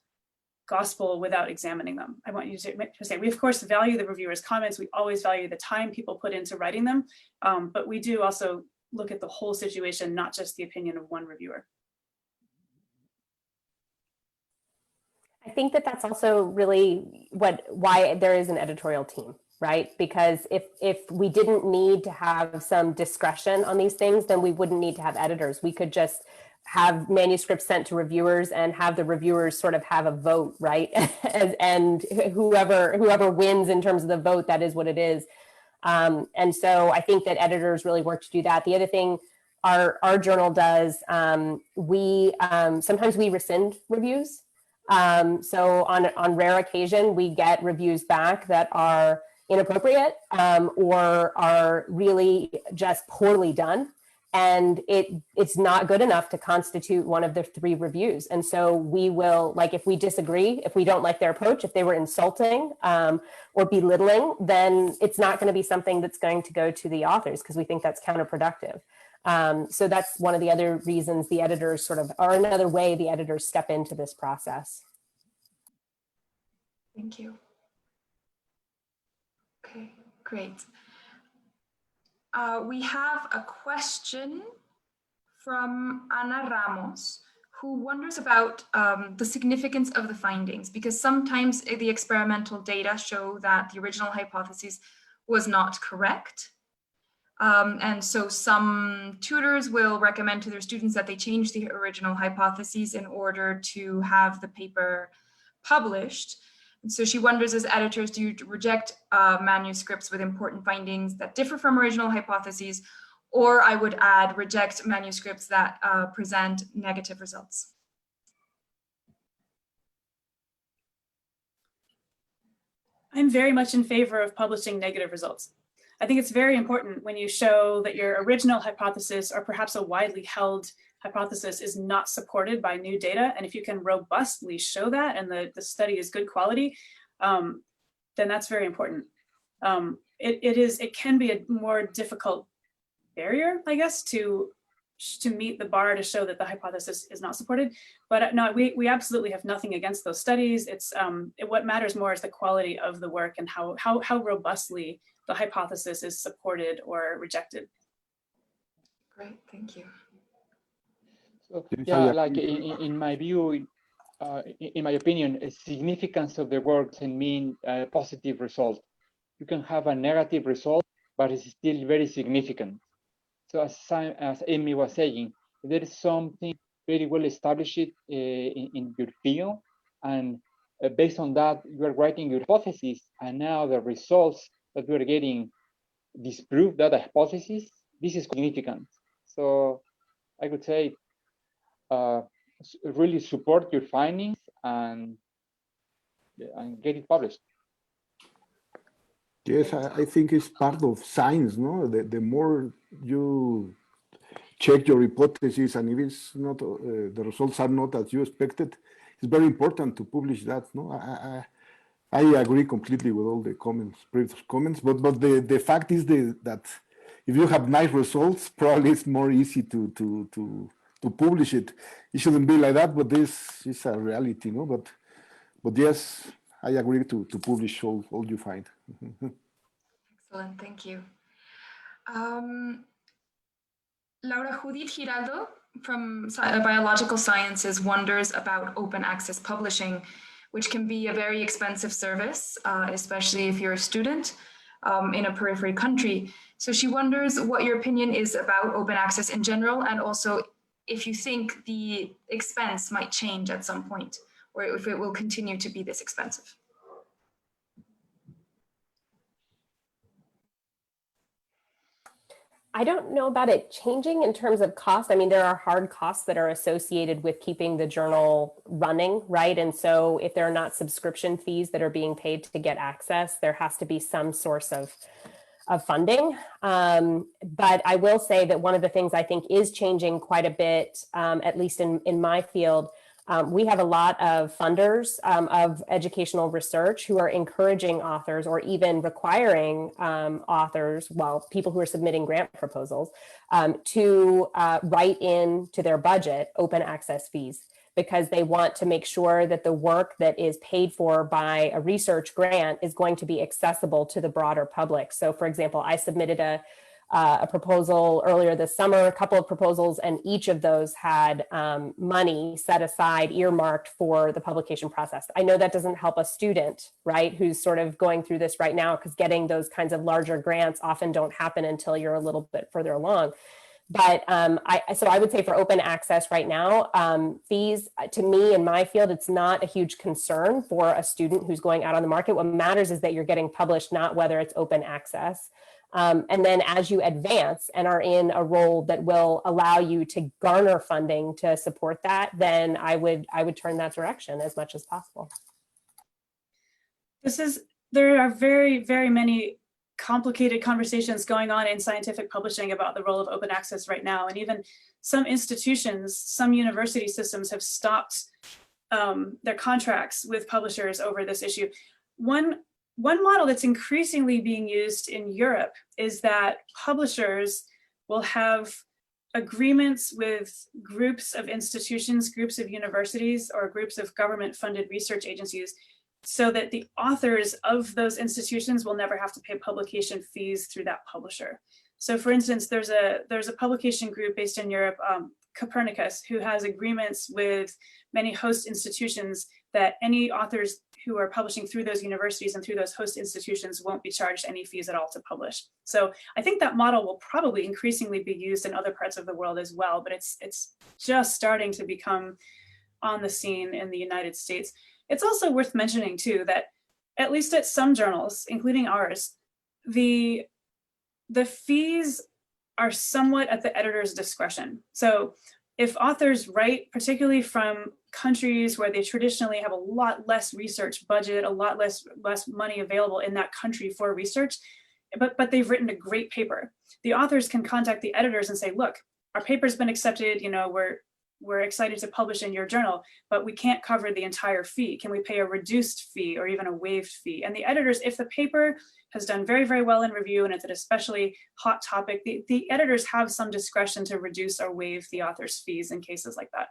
gospel without examining them. I want you to say, we of course value the reviewers' comments. We always value the time people put into writing them, but we do also look at the whole situation, not just the opinion of one reviewer. I think that that's also really why there is an editorial team, right? Because if we didn't need to have some discretion on these things, then we wouldn't need to have editors. We could just have manuscripts sent to reviewers and have the reviewers sort of have a vote, right? and whoever wins in terms of the vote, that is what it is. And so I think that editors really work to do that. The other thing our journal does, sometimes we rescind reviews. So on rare occasion, we get reviews back that are inappropriate or are really just poorly done. And it's not good enough to constitute one of the 3 reviews. And so we will, like, if we disagree, if we don't like their approach, if they were insulting or belittling, then it's not going to be something that's going to go to the authors because we think that's counterproductive. So that's one of the other reasons the editors sort of, or another way the editors step into this process. Thank you. Okay, great. We have a question from Ana Ramos, who wonders about the significance of the findings, because sometimes the experimental data show that the original hypothesis was not correct. And so some tutors will recommend to their students that they change the original hypotheses in order to have the paper published. And so she wonders, as editors, do you reject manuscripts with important findings that differ from original hypotheses? Or I would add, reject manuscripts that present negative results. I'm very much in favor of publishing negative results. I think it's very important when you show that your original hypothesis or perhaps a widely held hypothesis is not supported by new data. And if you can robustly show that and the study is good quality, then that's very important. It can be a more difficult barrier, I guess, to meet the bar to show that the hypothesis is not supported. But no, we absolutely have nothing against those studies. It's what matters more is the quality of the work and how robustly the hypothesis is supported or rejected. Great, thank you. So, yeah, like in my view, in my opinion, a significance of the work can mean a positive result. You can have a negative result, but it's still very significant. So as Amy was saying, there is something very well established in your field, and based on that, you are writing your hypothesis, and now the results that we are getting disprove that hypothesis. This is significant. So I would say really support your findings, and and get it published. Yes, I think it's part of science, no? The more you check your hypothesis and if it's not, the results are not as you expected, it's very important to publish that, no? I agree completely with all the comments, previous comments, but the fact is that if you have nice results, probably it's more easy to publish it. It shouldn't be like that, but this is a reality, no? But yes, I agree to publish all you find. Excellent, thank you. Laura Judith Giraldo from Biological Sciences wonders about open access publishing, which can be a very expensive service, especially if you're a student in a periphery country. So she wonders what your opinion is about open access in general, and also if you think the expense might change at some point, or if it will continue to be this expensive. I don't know about it changing in terms of cost. I mean, there are hard costs that are associated with keeping the journal running, right? And so if there are not subscription fees that are being paid to get access, there has to be some source of funding. But I will say that one of the things I think is changing quite a bit, at least in my field, we have a lot of funders of educational research who are encouraging authors or even requiring authors, well, people who are submitting grant proposals, to write into their budget open access fees, because they want to make sure that the work that is paid for by a research grant is going to be accessible to the broader public. So for example, I submitted a proposal earlier this summer, a couple of proposals, and each of those had money set aside, earmarked for the publication process. I know that doesn't help a student, right, who's sort of going through this right now, because getting those kinds of larger grants often don't happen until you're a little bit further along. But so I would say for open access right now, fees, to me in my field, it's not a huge concern for a student who's going out on the market. What matters is that you're getting published, not whether it's open access. And then as you advance and are in a role that will allow you to garner funding to support that, then I would turn that direction as much as possible. There are very, very many complicated conversations going on in scientific publishing about the role of open access right now. And even some institutions, some university systems have stopped their contracts with publishers over this issue. One model that's increasingly being used in Europe is that publishers will have agreements with groups of institutions, groups of universities, or groups of government-funded research agencies, so that the authors of those institutions will never have to pay publication fees through that publisher. So for instance, there's a publication group based in Europe, Copernicus, who has agreements with many host institutions that any authors who are publishing through those universities and through those host institutions won't be charged any fees at all to publish. So I think that model will probably increasingly be used in other parts of the world as well, but it's just starting to become on the scene in the United States. It's also worth mentioning too that at least at some journals, including ours, the fees are somewhat at the editor's discretion. So if authors write, particularly from countries where they traditionally have a lot less research budget, a lot less money available in that country for research, but they've written a great paper, the authors can contact the editors and say, look, our paper's been accepted, you know, we're excited to publish in your journal, but we can't cover the entire fee. Can we pay a reduced fee or even a waived fee? And the editors, if the paper has done very, very well in review and it's an especially hot topic, the editors have some discretion to reduce or waive the author's fees in cases like that.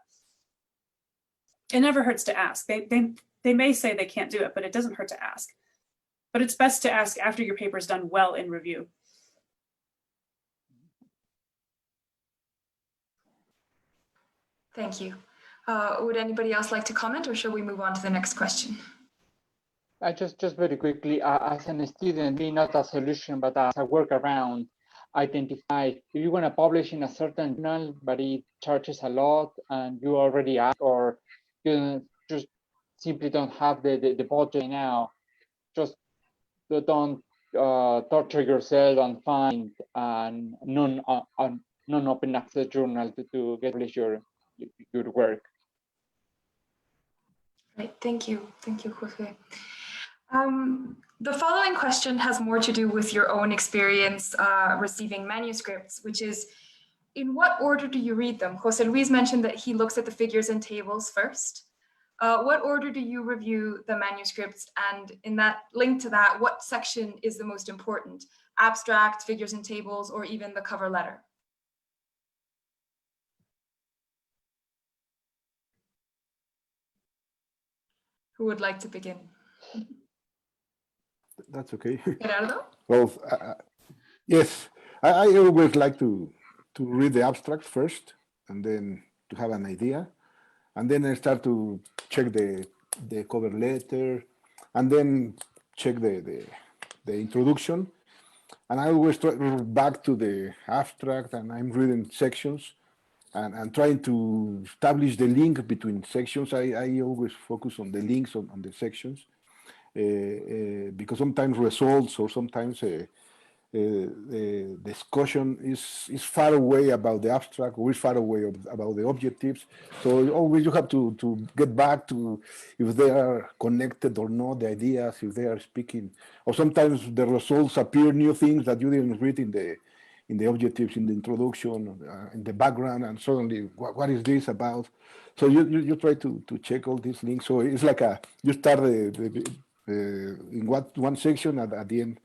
It never hurts to ask. They may say they can't do it, but it doesn't hurt to ask. But it's best to ask after your paper's done well in review. Thank you. Would anybody else like to comment, or shall we move on to the next question? Just very quickly, as a student, be not a solution, but as a workaround, identify if you want to publish in a certain journal, but it charges a lot, and you already asked, or you just simply don't have the budget now. Just don't torture yourself and find a non-open access journal to get publish your work. Right, thank you, Jorge. The following question has more to do with your own experience receiving manuscripts, which is, in what order do you read them? Jose Luis mentioned that he looks at the figures and tables first. What order do you review the manuscripts? And in that link to that, what section is the most important? Abstract, figures and tables, or even the cover letter? Who would like to begin? That's okay. Gerardo? Well, yes, I always like to read the abstract first, and then to have an idea, and then I start to check the cover letter, and then check the introduction, and I always try back to the abstract, and I'm reading sections, and trying to establish the link between sections. I always focus on the links on the sections, because sometimes results or sometimes the discussion is far away about the abstract, or is far away about the objectives. So always you have to get back to if they are connected or not, the ideas, if they are speaking, or sometimes the results appear new things that you didn't read in the objectives, in the introduction, in the background, and suddenly what is this about? So you try to check all these links. So it's like you start in one section, at the end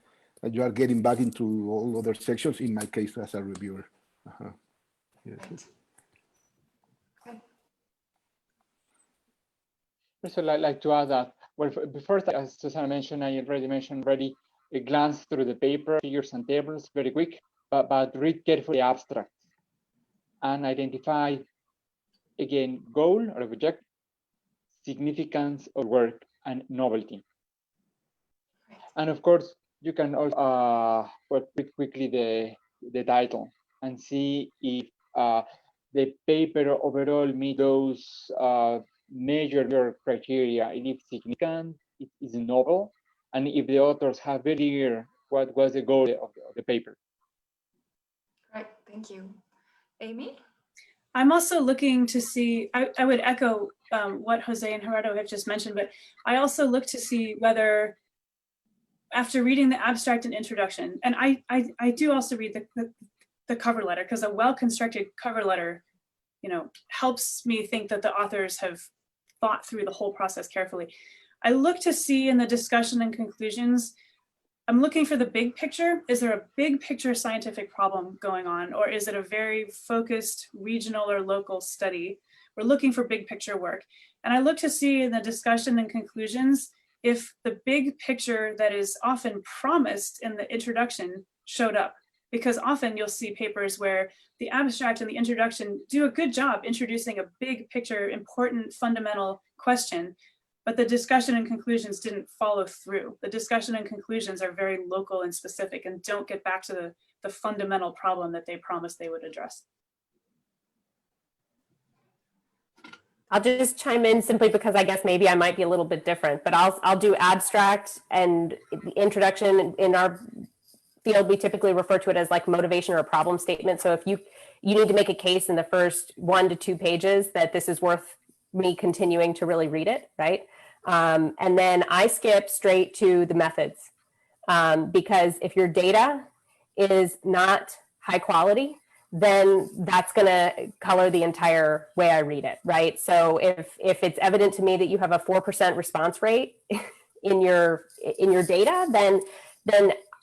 you are getting back into all other sections, in my case as a reviewer. Yes. Also, I'd like to add that, well, first, as Susana mentioned, I already mentioned a glance through the paper, figures and tables, very quick, but read carefully the abstracts and identify, again, goal or objective, significance of work, and novelty. And of course, you can also read quickly the title and see if the paper overall meets those major criteria, if it's significant, it is novel, and if the authors have very clear what was the goal of the paper. Right, thank you. Amy? I'm also looking to see, I would echo what Jose and Gerardo have just mentioned, but I also look to see whether, after reading the abstract and introduction, and I do also read the cover letter, because a well-constructed cover letter, helps me think that the authors have thought through the whole process carefully. I look to see in the discussion and conclusions, I'm looking for the big picture. Is there a big picture scientific problem going on, or is it a very focused regional or local study? We're looking for big picture work. And I look to see in the discussion and conclusions if the big picture that is often promised in the introduction showed up. Because often you'll see papers where the abstract and the introduction do a good job introducing a big picture, important, fundamental question, but the discussion and conclusions didn't follow through. The discussion and conclusions are very local and specific and don't get back to the fundamental problem that they promised they would address. I'll just chime in simply because I guess maybe I might be a little bit different, but I'll do abstract and the introduction. In our field, we typically refer to it as like motivation or a problem statement. So if you need to make a case in the first 1 to 2 pages that this is worth me continuing to really read it, right? And then I skip straight to the methods, because if your data is not high quality, then that's going to color the entire way I read it, right? So if it's evident to me that you have a 4% response rate in your data, then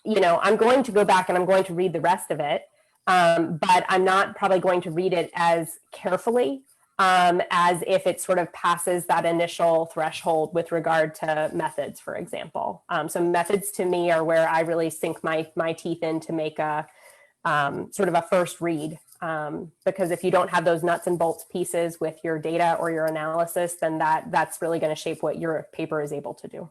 I'm going to go back and I'm going to read the rest of it, but I'm not probably going to read it as carefully as if it sort of passes that initial threshold with regard to methods, for example. So methods to me are where I really sink my teeth in to make a sort of a first read, because if you don't have those nuts and bolts pieces with your data or your analysis, then that's really going to shape what your paper is able to do.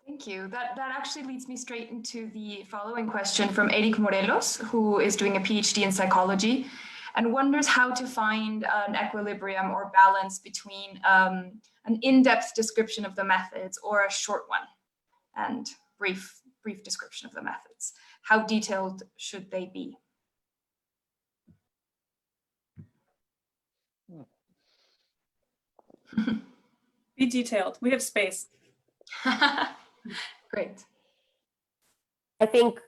Thank you. That actually leads me straight into the following question from Eric Morelos, who is doing a PhD in psychology and wonders how to find an equilibrium or balance between an in-depth description of the methods or a short one and brief description of the methods. How detailed should they be? Be detailed. We have space. Great. I think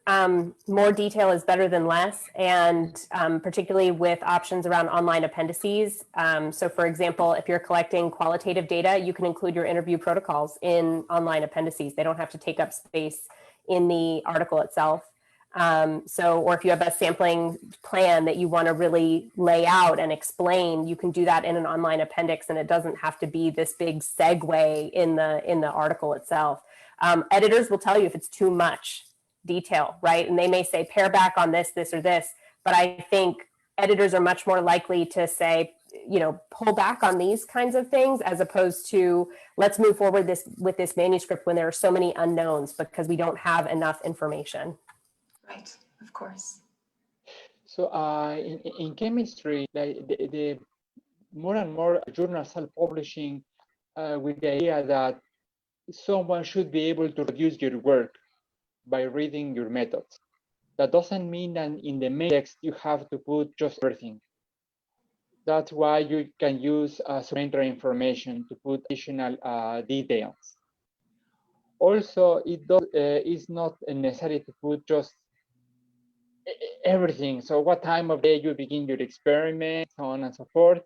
more detail is better than less, and particularly with options around online appendices. So for example, if you're collecting qualitative data, you can include your interview protocols in online appendices. They don't have to take up space in the article itself. Or if you have a sampling plan that you want to really lay out and explain, you can do that in an online appendix, and it doesn't have to be this big segue in the article itself. Editors will tell you if it's too much detail, right? And they may say, pare back on this, this, or this, but I think editors are much more likely to say, pull back on these kinds of things, as opposed to let's move forward with this manuscript when there are so many unknowns because we don't have enough information. Right, of course. So in chemistry, the more and more journals are publishing with the idea that someone should be able to produce your work by reading your methods. That doesn't mean that in the main text you have to put just everything. That's why you can use supplementary information to put additional details. Also, it's not necessary to put just everything. So what time of day you begin your experiment, so on and so forth.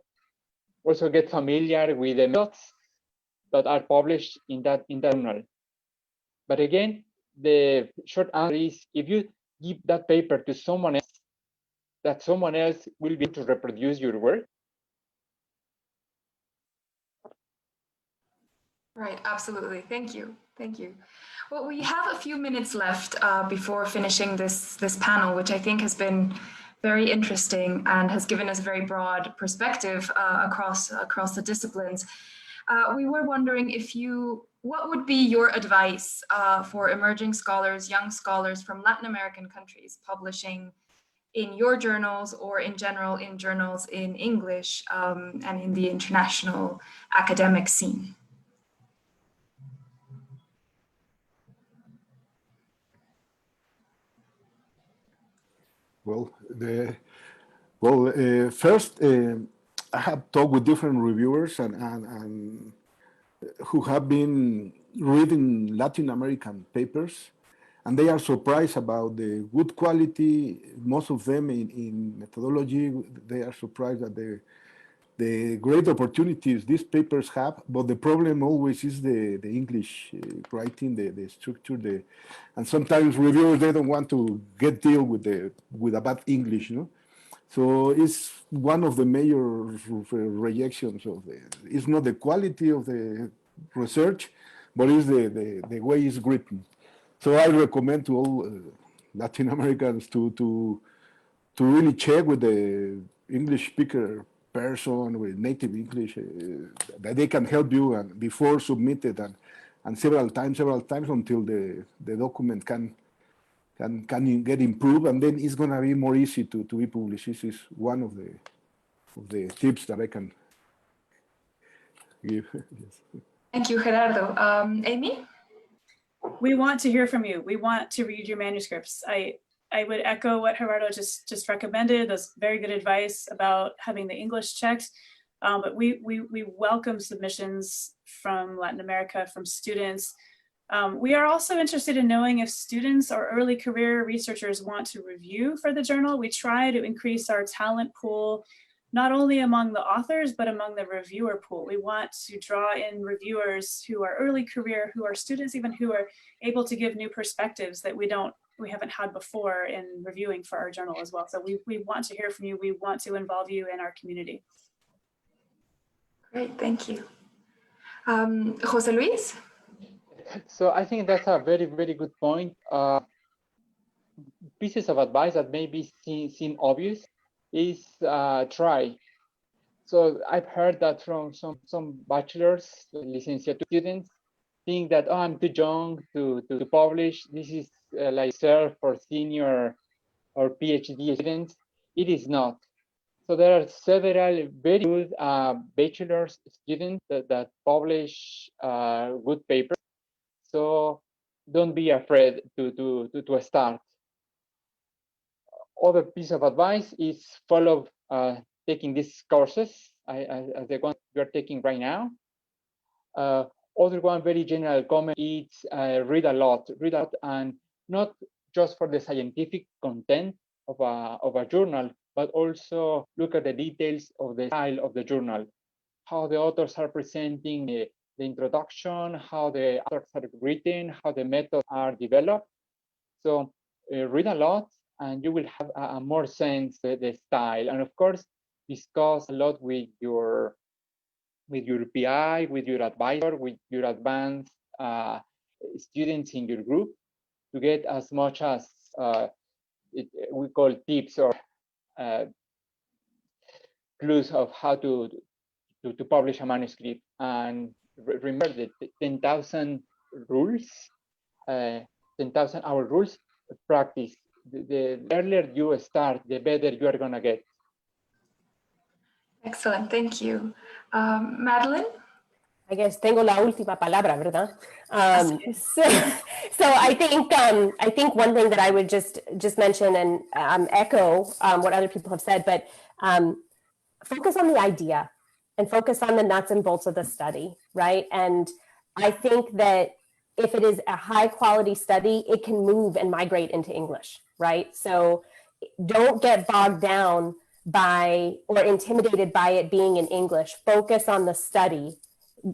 Also get familiar with the methods that are published in that journal. But again, the short answer is if you give that paper to someone else, that someone else will be able to reproduce your work. Right, absolutely. Thank you. Thank you. Well, we have a few minutes left before finishing this panel, which I think has been very interesting and has given us a very broad perspective across the disciplines. We were wondering what would be your advice for emerging scholars, young scholars from Latin American countries publishing in your journals or in general in journals in English and in the international academic scene? First, I have talked with different reviewers and who have been reading Latin American papers, and they are surprised about the good quality. Most of them in methodology, they are surprised at the great opportunities these papers have, but the problem always is the English writing, the structure, and sometimes reviewers, they don't want to deal with a bad English, So it's one of the major rejections of it's not the quality of the research, but it's the way it's written. So I recommend to all Latin Americans to really check with the English speaker person with native English that they can help you and before submitted and several times until the document can get improved, and then it's going to be more easy to be published. This is one of the tips that I can give. Yes. Thank you, Gerardo. Amy? We want to hear from you. We want to read your manuscripts. I would echo what Gerardo just recommended. That's very good advice about having the English checked. But we welcome submissions from Latin America, from students. We are also interested in knowing if students or early career researchers want to review for the journal. We try to increase our talent pool, not only among the authors, but among the reviewer pool. We want to draw in reviewers who are early career, who are students even, who are able to give new perspectives that we haven't had before in reviewing for our journal as well. So we want to hear from you. We want to involve you in our community. Great, thank you. Jose Luis? So I think that's a very, very good point. Pieces of advice that may be seem obvious is try. So I've heard that from some bachelor's, licenciatura students, think that, oh, I'm too young to publish. This is like reserved for senior or PhD students. It is not. So there are several very good bachelor's students that publish good papers. So don't be afraid to start. Other piece of advice is follow taking these courses as the ones you're taking right now. Other one very general comment is read a lot, and not just for the scientific content of a journal, but also look at the details of the style of the journal, how the authors are presenting the introduction, how the authors are written, how the methods are developed. So read a lot, and you will have a more sense of the style. And of course, discuss a lot with your PI, with your advisor, with your advanced students in your group, to get as much as we call tips or clues of how to publish a manuscript. And remember the 10,000 rules, 10,000 hour rules. Practice. The earlier you start, the better you are gonna get. Excellent, thank you. Madeline? I guess tengo la última palabra, ¿verdad? So I think one thing that I would just mention and echo what other people have said, but focus on the idea and focus on the nuts and bolts of the study, right? And I think that if it is a high quality study, it can move and migrate into English, right? So don't get bogged down by or intimidated by it being in English. Focus on the study.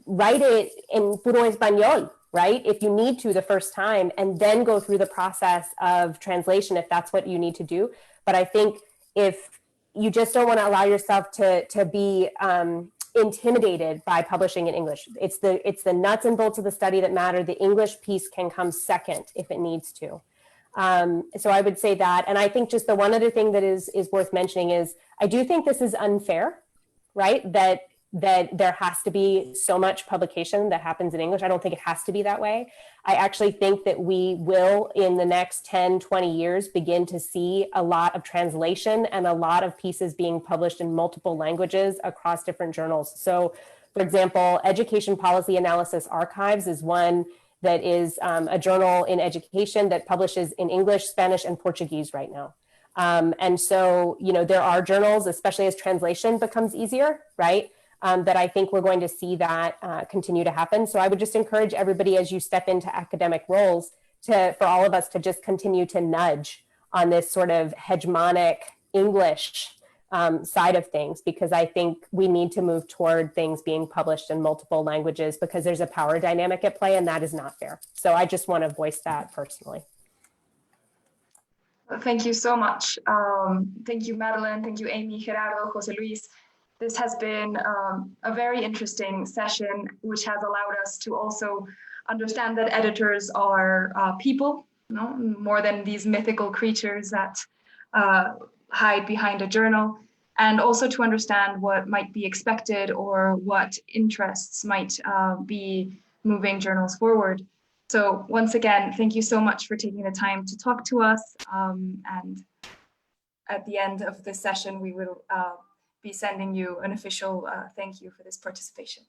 Write it in puro español, right? If you need to the first time, and then go through the process of translation if that's what you need to do. But I think if you just don't want to allow yourself to be intimidated by publishing in English. It's the nuts and bolts of the study that matter. The English piece can come second if it needs to. So I would say that. And I think just the one other thing that is worth mentioning is I do think this is unfair, right? That there has to be so much publication that happens in English. I don't think it has to be that way. I actually think that we will, in the next 10, 20 years, begin to see a lot of translation and a lot of pieces being published in multiple languages across different journals. So, for example, Education Policy Analysis Archives is one that is a journal in education that publishes in English, Spanish, and Portuguese right now. And so, you know, there are journals, especially as translation becomes easier, right? That I think we're going to see that continue to happen. So I would just encourage everybody as you step into academic roles for all of us to just continue to nudge on this sort of hegemonic English side of things, because I think we need to move toward things being published in multiple languages because there's a power dynamic at play and that is not fair. So I just want to voice that personally. Thank you so much. Thank you, Madeline. Thank you, Amy, Gerardo, Jose Luis. This has been a very interesting session, which has allowed us to also understand that editors are people, you know, more than these mythical creatures that hide behind a journal, and also to understand what might be expected or what interests might be moving journals forward. So once again, thank you so much for taking the time to talk to us. And at the end of this session, we will be sending you an official thank you for this participation.